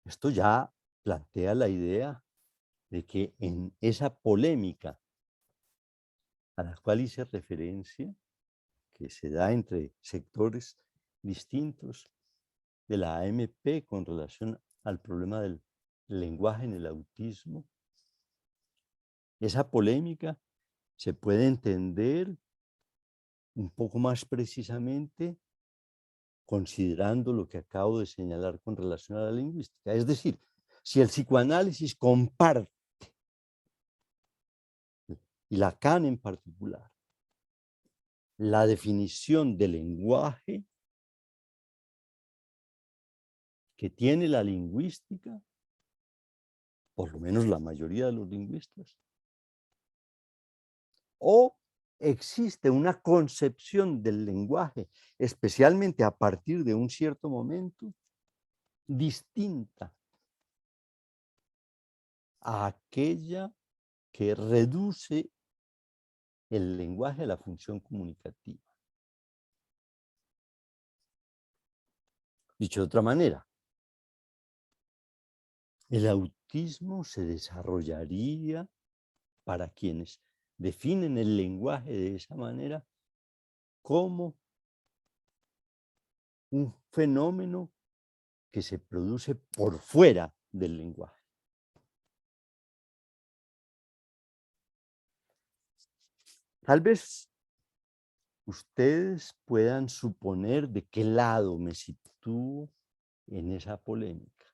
Esto ya plantea la idea de que en esa polémica a la cual hice referencia, que se da entre sectores distintos de la AMP con relación al problema del lenguaje en el autismo, esa polémica se puede entender un poco más precisamente considerando lo que acabo de señalar con relación a la lingüística. Es decir, si el psicoanálisis comparte, y Lacan en particular, la definición del lenguaje que tiene la lingüística, por lo menos la mayoría de los lingüistas, o existe una concepción del lenguaje, especialmente a partir de un cierto momento, distinta a aquella que reduce el lenguaje a la función comunicativa. Dicho de otra manera, el autismo se desarrollaría para quienes definen el lenguaje de esa manera como un fenómeno que se produce por fuera del lenguaje. Tal vez ustedes puedan suponer de qué lado me sitúo en esa polémica.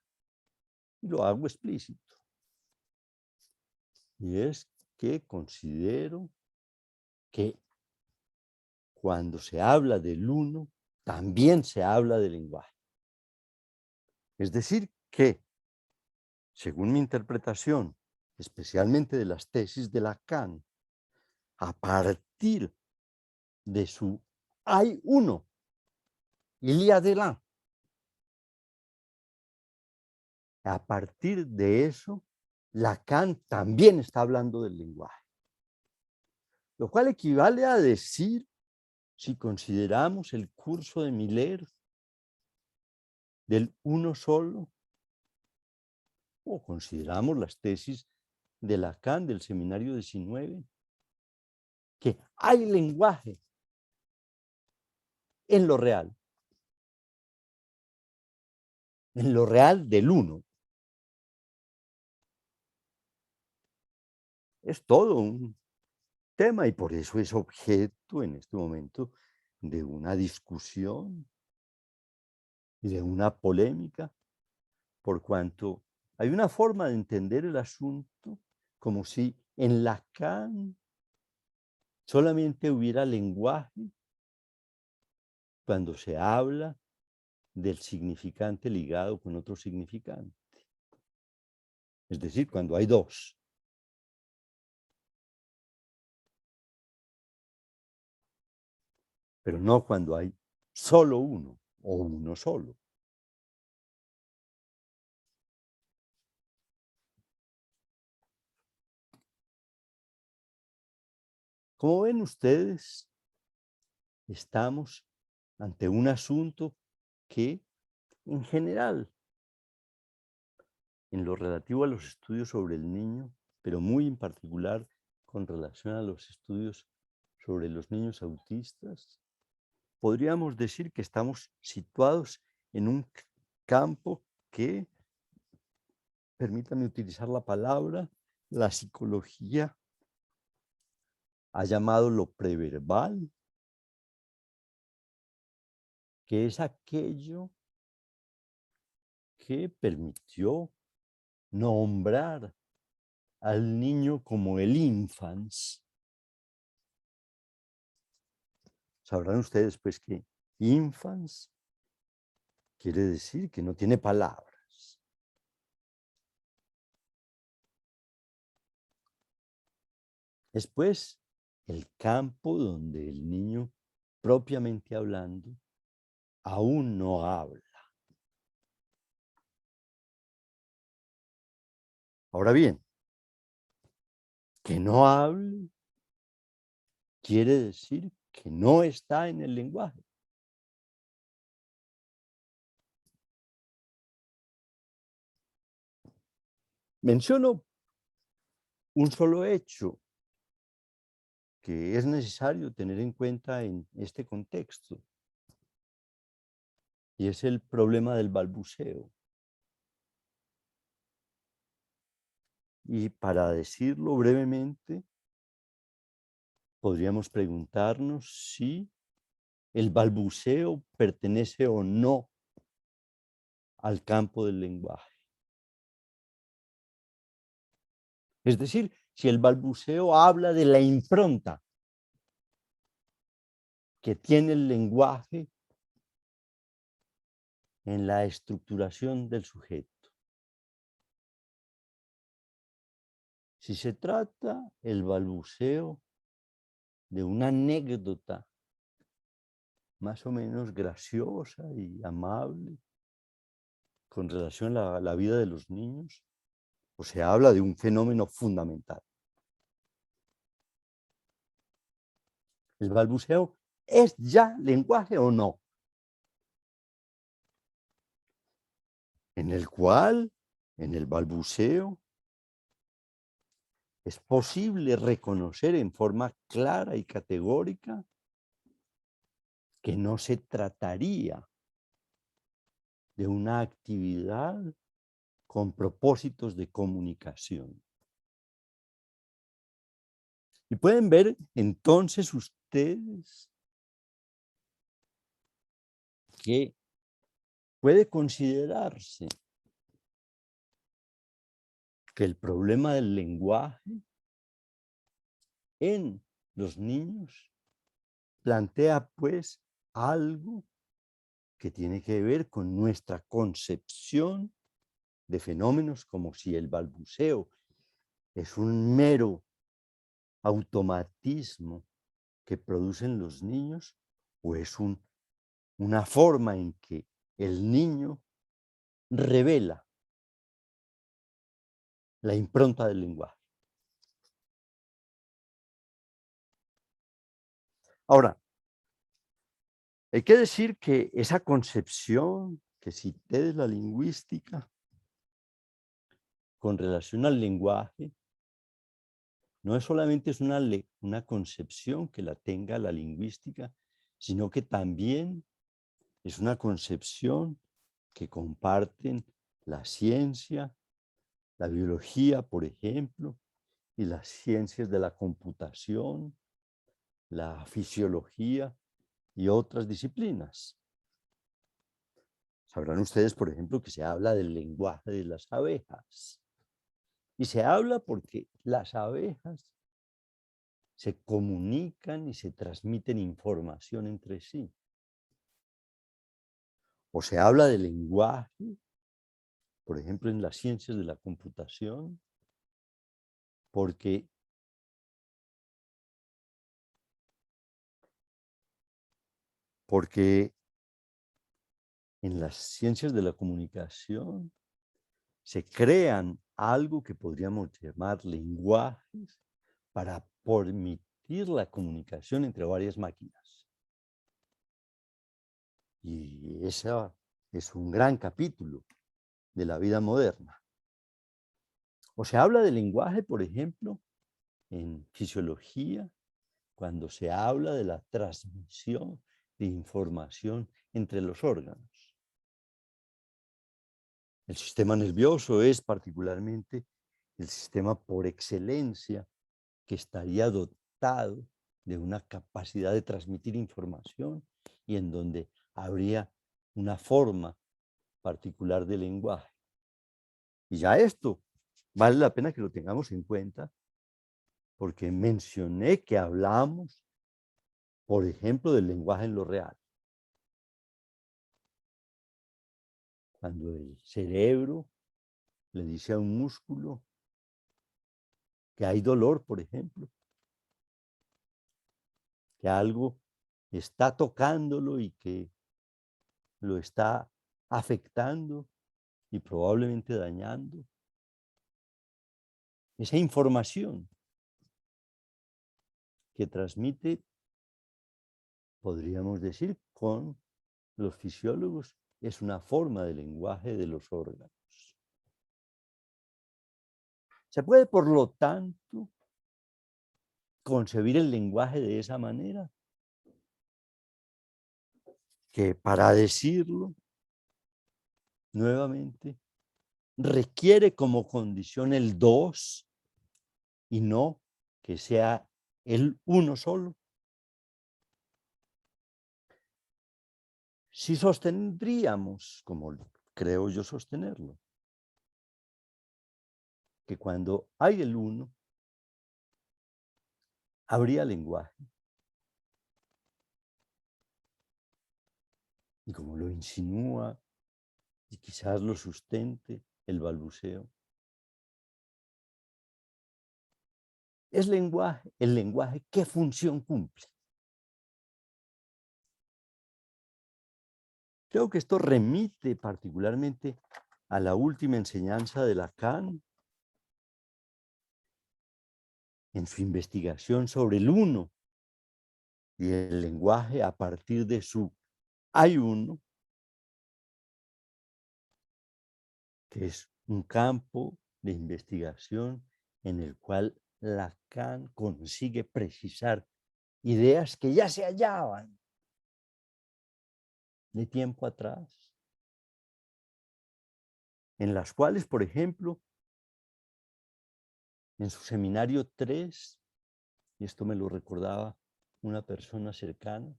Y lo hago explícito. Y es que considero que cuando se habla del uno, también se habla del lenguaje. Es decir, que, según mi interpretación, especialmente de las tesis de Lacan, a partir de su hay uno, il y a de là, a partir de eso, Lacan también está hablando del lenguaje. Lo cual equivale a decir, si consideramos el curso de Miller del uno solo, o consideramos las tesis de Lacan del seminario 19, que hay lenguaje en lo real del uno. Es todo un tema y por eso es objeto en este momento de una discusión y de una polémica, por cuanto hay una forma de entender el asunto como si en Lacan solamente hubiera lenguaje cuando se habla del significante ligado con otro significante. Es decir, cuando hay dos. Pero no cuando hay solo uno o uno solo. Como ven ustedes, estamos ante un asunto que, en general, en lo relativo a los estudios sobre el niño, pero muy en particular con relación a los estudios sobre los niños autistas, podríamos decir que estamos situados en un campo que, permítanme utilizar la palabra, la psicología ha llamado lo preverbal, que es aquello que permitió nombrar al niño como el infans. Sabrán ustedes pues que infans quiere decir que no tiene palabras. Es pues el campo donde el niño, propiamente hablando, aún no habla. Ahora bien, que no hable quiere decir que no está en el lenguaje. Menciono un solo hecho que es necesario tener en cuenta en este contexto, y es el problema del balbuceo. Y para decirlo brevemente, podríamos preguntarnos si el balbuceo pertenece o no al campo del lenguaje. Es decir, si el balbuceo habla de la impronta que tiene el lenguaje en la estructuración del sujeto. Si se trata el balbuceo de una anécdota más o menos graciosa y amable con relación a la vida de los niños, o se habla de un fenómeno fundamental. ¿El balbuceo es ya lenguaje o no? En el cual, en el balbuceo, es posible reconocer en forma clara y categórica que no se trataría de una actividad con propósitos de comunicación. Y pueden ver entonces ustedes que puede considerarse que el problema del lenguaje en los niños plantea pues algo que tiene que ver con nuestra concepción de fenómenos, como si el balbuceo es un mero automatismo que producen los niños o es una forma en que el niño revela la impronta del lenguaje. Ahora, hay que decir que esa concepción que cité de la lingüística con relación al lenguaje no es solamente una concepción que la tenga la lingüística, sino que también es una concepción que comparten la ciencia, la biología, por ejemplo, y las ciencias de la computación, la fisiología y otras disciplinas. Sabrán ustedes, por ejemplo, que se habla del lenguaje de las abejas. Y se habla porque las abejas se comunican y se transmiten información entre sí. O se habla de lenguaje, por ejemplo, en las ciencias de la computación, porque en las ciencias de la comunicación se crean algo que podríamos llamar lenguajes para permitir la comunicación entre varias máquinas. Y ese es un gran capítulo de la vida moderna. O se habla de lenguaje, por ejemplo, en fisiología, cuando se habla de la transmisión de información entre los órganos. El sistema nervioso es particularmente el sistema por excelencia que estaría dotado de una capacidad de transmitir información y en donde habría una forma particular de lenguaje. Y ya esto vale la pena que lo tengamos en cuenta porque mencioné que hablamos, por ejemplo, del lenguaje en lo real. Cuando el cerebro le dice a un músculo que hay dolor, por ejemplo, que algo está tocándolo y que lo está afectando y probablemente dañando. Esa información que transmite, podríamos decir, con los fisiólogos, es una forma de lenguaje de los órganos. Se puede, por lo tanto, concebir el lenguaje de esa manera, que para decirlo nuevamente requiere como condición el dos y no que sea el uno solo. Si sostendríamos, como creo yo sostenerlo, que cuando hay el uno, habría lenguaje. Y como lo insinúa y quizás lo sustente el balbuceo, es lenguaje, el lenguaje, ¿qué función cumple? Creo que esto remite particularmente a la última enseñanza de Lacan en su investigación sobre el uno y el lenguaje a partir de su hay uno, que es un campo de investigación en el cual Lacan consigue precisar ideas que ya se hallaban de tiempo atrás, en las cuales, por ejemplo, en su seminario 3, y esto me lo recordaba una persona cercana,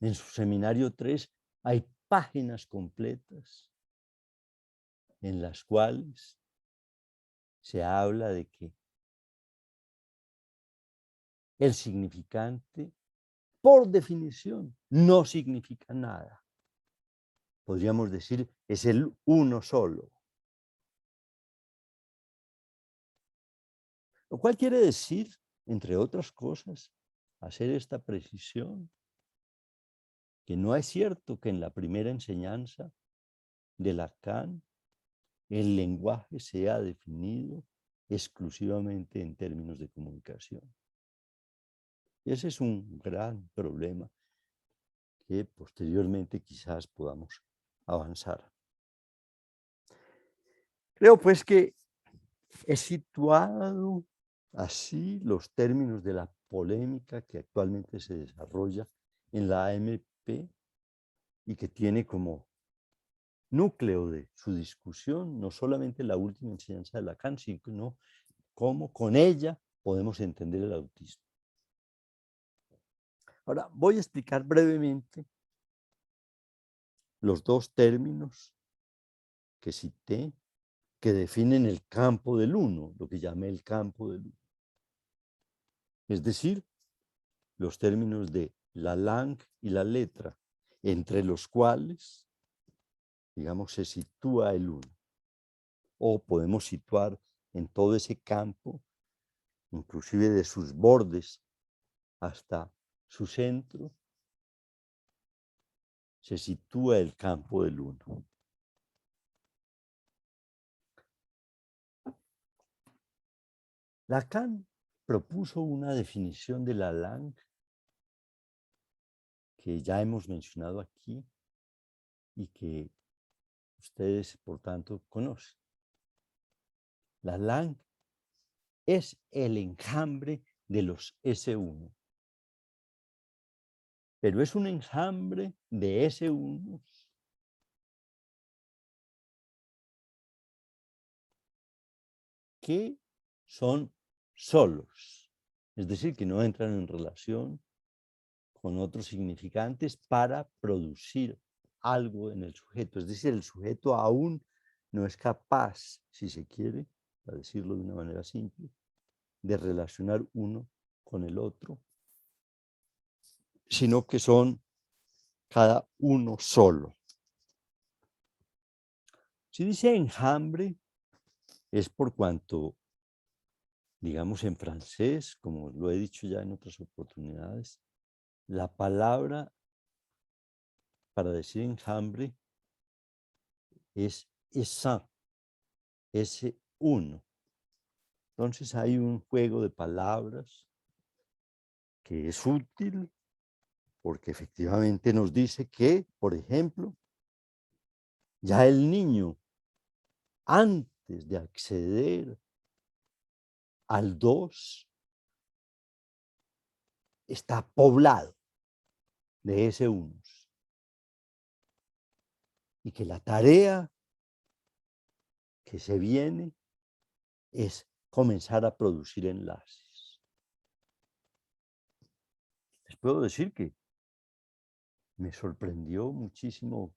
en su seminario 3 hay páginas completas en las cuales se habla de que el significante, por definición, no significa nada. Podríamos decir, es el uno solo. Lo cual quiere decir, entre otras cosas, hacer esta precisión, que no es cierto que en la primera enseñanza de Lacan el lenguaje sea definido exclusivamente en términos de comunicación. Y ese es un gran problema que posteriormente quizás podamos avanzar. Creo pues que he situado así los términos de la polémica que actualmente se desarrolla en la AMP y que tiene como núcleo de su discusión no solamente la última enseñanza de Lacan, sino cómo con ella podemos entender el autismo. Ahora voy a explicar brevemente los dos términos que cité que definen el campo del uno, lo que llamé el campo del uno. Es decir, los términos de la langue y la letra, entre los cuales, digamos, se sitúa el uno. O podemos situar en todo ese campo, inclusive de sus bordes hasta su centro, se sitúa el campo del uno. Lacan propuso una definición de la langue que ya hemos mencionado aquí y que ustedes, por tanto, conocen. La langue es el enjambre de los S1, pero es un enjambre de S1 que son solos, es decir, que no entran en relación con otros significantes para producir algo en el sujeto, es decir, el sujeto aún no es capaz, si se quiere, para decirlo de una manera simple, de relacionar uno con el otro, sino que son cada uno solo. Si dice enjambre, es por cuanto, digamos en francés, como lo he dicho ya en otras oportunidades, la palabra para decir enjambre es essaim, ese uno. Entonces hay un juego de palabras que es útil porque efectivamente nos dice que, por ejemplo, ya el niño, antes de acceder al 2, está poblado de ese unos. Y que la tarea que se viene es comenzar a producir enlaces. Les puedo decir que me sorprendió muchísimo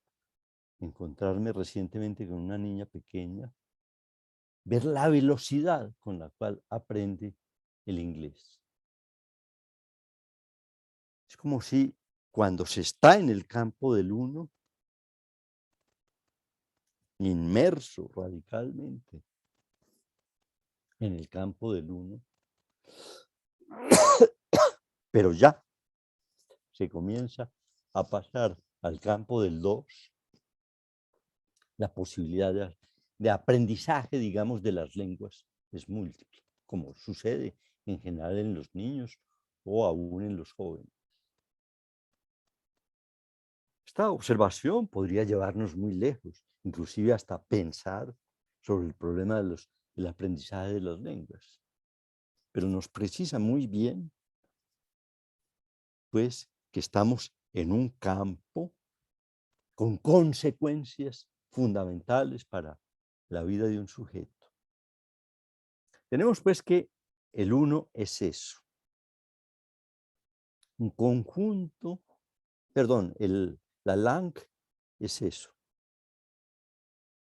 encontrarme recientemente con una niña pequeña, ver la velocidad con la cual aprende el inglés. Es como si cuando se está en el campo del uno, inmerso radicalmente en el campo del uno, pero ya se comienza a pasar al campo del 2, la posibilidad de aprendizaje, digamos, de las lenguas es múltiple, como sucede en general en los niños o aún en los jóvenes. Esta observación podría llevarnos muy lejos, inclusive hasta pensar sobre el problema del aprendizaje de las lenguas, pero nos precisa muy bien, pues, que estamos en un campo con consecuencias fundamentales para la vida de un sujeto. Tenemos pues que el uno es eso, un conjunto, perdón, la langue es eso,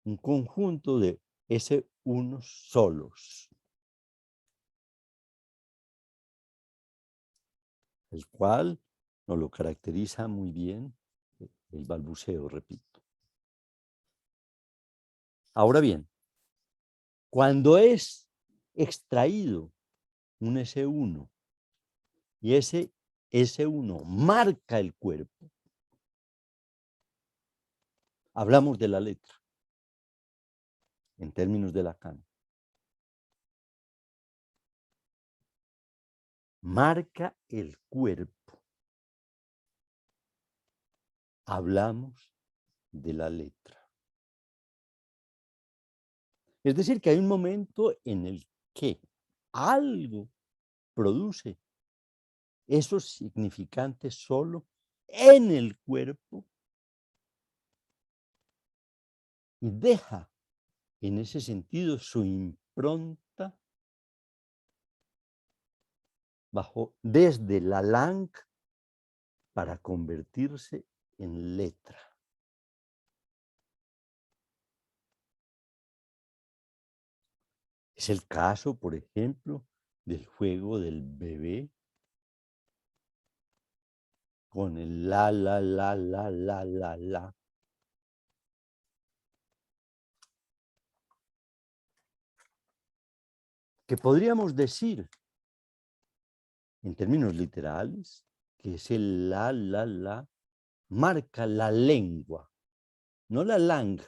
un conjunto de ese unos solos, el cual nos lo caracteriza muy bien el balbuceo, repito. Ahora bien, cuando es extraído un S1 y ese S1 marca el cuerpo, hablamos de la letra, en términos de Lacan. Marca el cuerpo. Hablamos de la letra. Es decir, que hay un momento en el que algo produce esos significantes solo en el cuerpo y deja en ese sentido su impronta desde la langue para convertirse en letra. Es el caso, por ejemplo, del juego del bebé con el la. Que podríamos decir, en términos literales, que ese la marca la lengua, no la langue,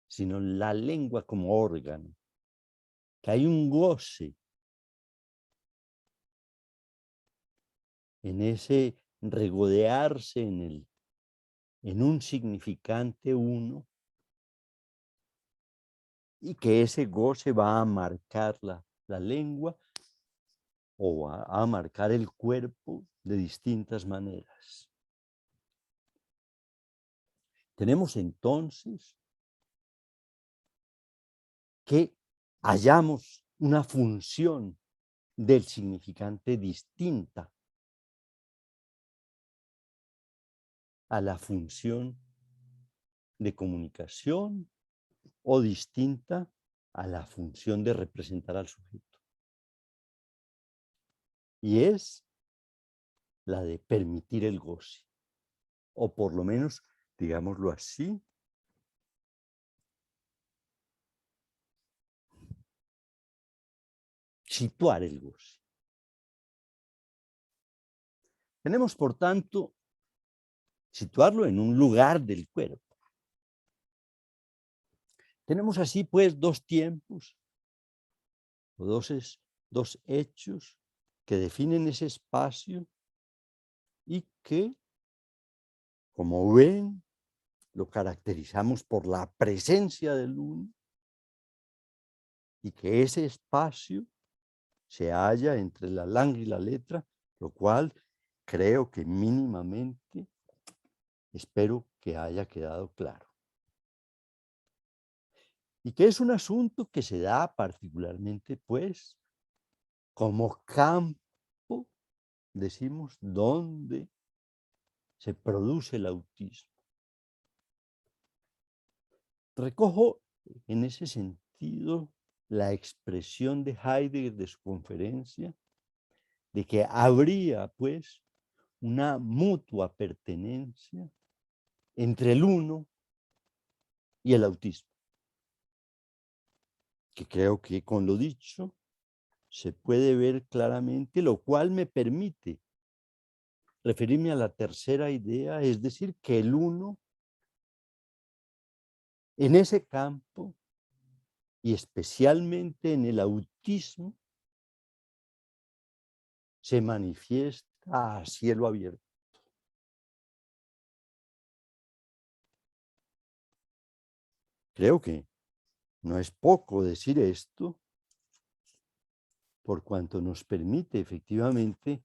sino la lengua como órgano, que hay un goce en ese regodearse en un significante uno, y que ese goce va a marcar la lengua o va a marcar el cuerpo de distintas maneras. Tenemos entonces que hallamos una función del significante distinta a la función de comunicación o distinta a la función de representar al sujeto. Y es la de permitir el goce, o por lo menos, digámoslo así, situar el goce. Tenemos, por tanto, situarlo en un lugar del cuerpo. Tenemos así, pues, dos tiempos, o dos hechos que definen ese espacio y que, como ven, lo caracterizamos por la presencia del uno y que ese espacio se halla entre la langa y la letra, lo cual creo que mínimamente espero que haya quedado claro. Y que es un asunto que se da particularmente, pues, como campo, decimos, donde se produce el autismo. Recojo en ese sentido la expresión de Heidegger de su conferencia, de que habría, pues, una mutua pertenencia entre el uno y el autismo, que creo que con lo dicho se puede ver claramente, lo cual me permite referirme a la tercera idea, es decir, que el uno en ese campo y especialmente en el autismo se manifiesta a cielo abierto. Creo que no es poco decir esto, por cuanto nos permite efectivamente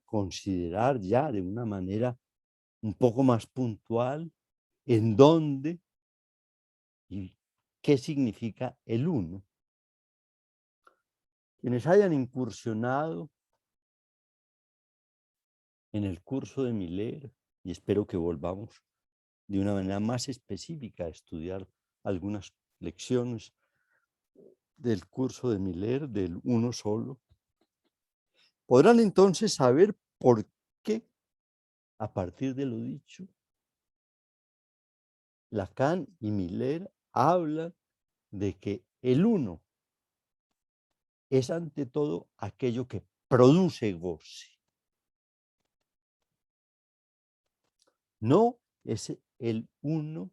considerar ya de una manera un poco más puntual en dónde y qué significa el uno. Quienes hayan incursionado en el curso de Miller, y espero que volvamos de una manera más específica a estudiar algunas lecciones del curso de Miller, del uno solo, podrán entonces saber por qué, a partir de lo dicho, Lacan y Miller hablan de que el uno es ante todo aquello que produce goce. No es el uno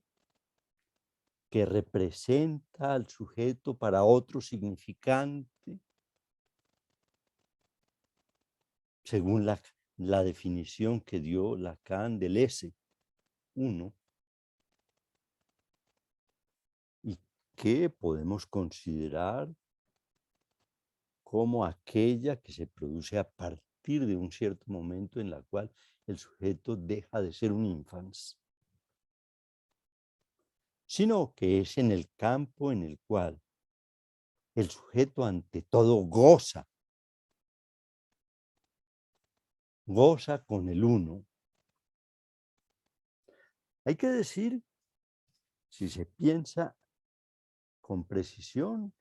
que representa al sujeto para otro significante, según la definición que dio Lacan del ese uno, y que podemos considerar como aquella que se produce a partir de un cierto momento en la cual el sujeto deja de ser un infans, sino que es en el campo en el cual el sujeto ante todo goza con el uno. Hay que decir, si se piensa con precisión,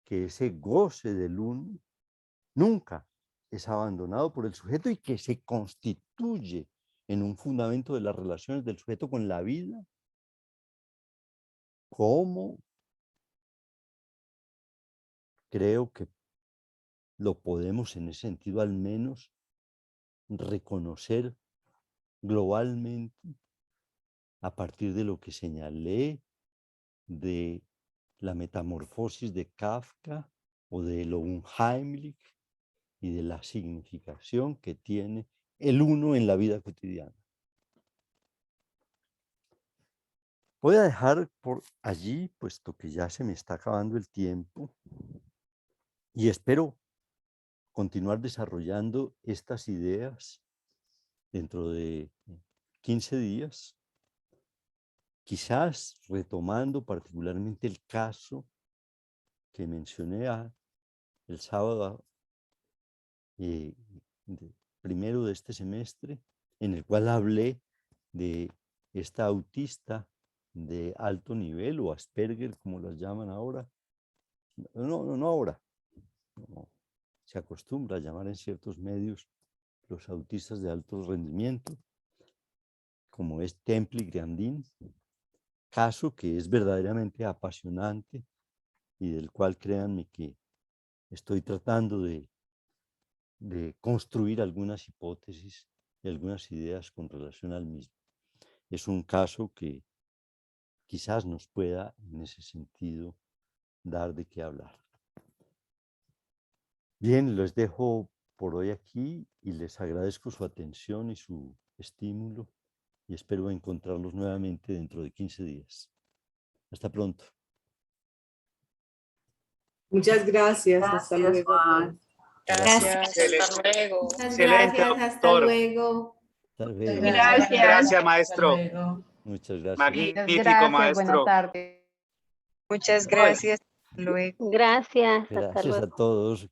que ese goce del uno nunca es abandonado por el sujeto y que se constituye en un fundamento de las relaciones del sujeto con la vida, como creo que lo podemos en ese sentido al menos reconocer globalmente a partir de lo que señalé de la metamorfosis de Kafka o de lo unheimlich y de la significación que tiene el uno en la vida cotidiana. Voy a dejar por allí, puesto que ya se me está acabando el tiempo, y espero continuar desarrollando estas ideas dentro de 15 días, quizás retomando particularmente el caso que mencioné el sábado eh, primero de este semestre, en el cual hablé de esta autista de alto nivel o Asperger, como las llaman ahora. No ahora. No, se acostumbra a llamar en ciertos medios los autistas de alto rendimiento, como es Temple y Grandin, caso que es verdaderamente apasionante y del cual créanme que estoy tratando de construir algunas hipótesis y algunas ideas con relación al mismo. Es un caso que quizás nos pueda, en ese sentido, dar de qué hablar. Bien, los dejo por hoy aquí y les agradezco su atención y su estímulo y espero encontrarlos nuevamente dentro de 15 días. Hasta pronto. Muchas gracias. Hasta Gracias, luego. Juan. Gracias, hasta luego. Muchas Excelente, gracias, hasta doctor. luego. Hasta luego. Gracias. Gracias, maestro. Hasta luego. Muchas gracias. Magnífico, maestro. Buenas tardes. Muchas gracias. Hasta luego. Gracias, hasta Gracias luego. a todos.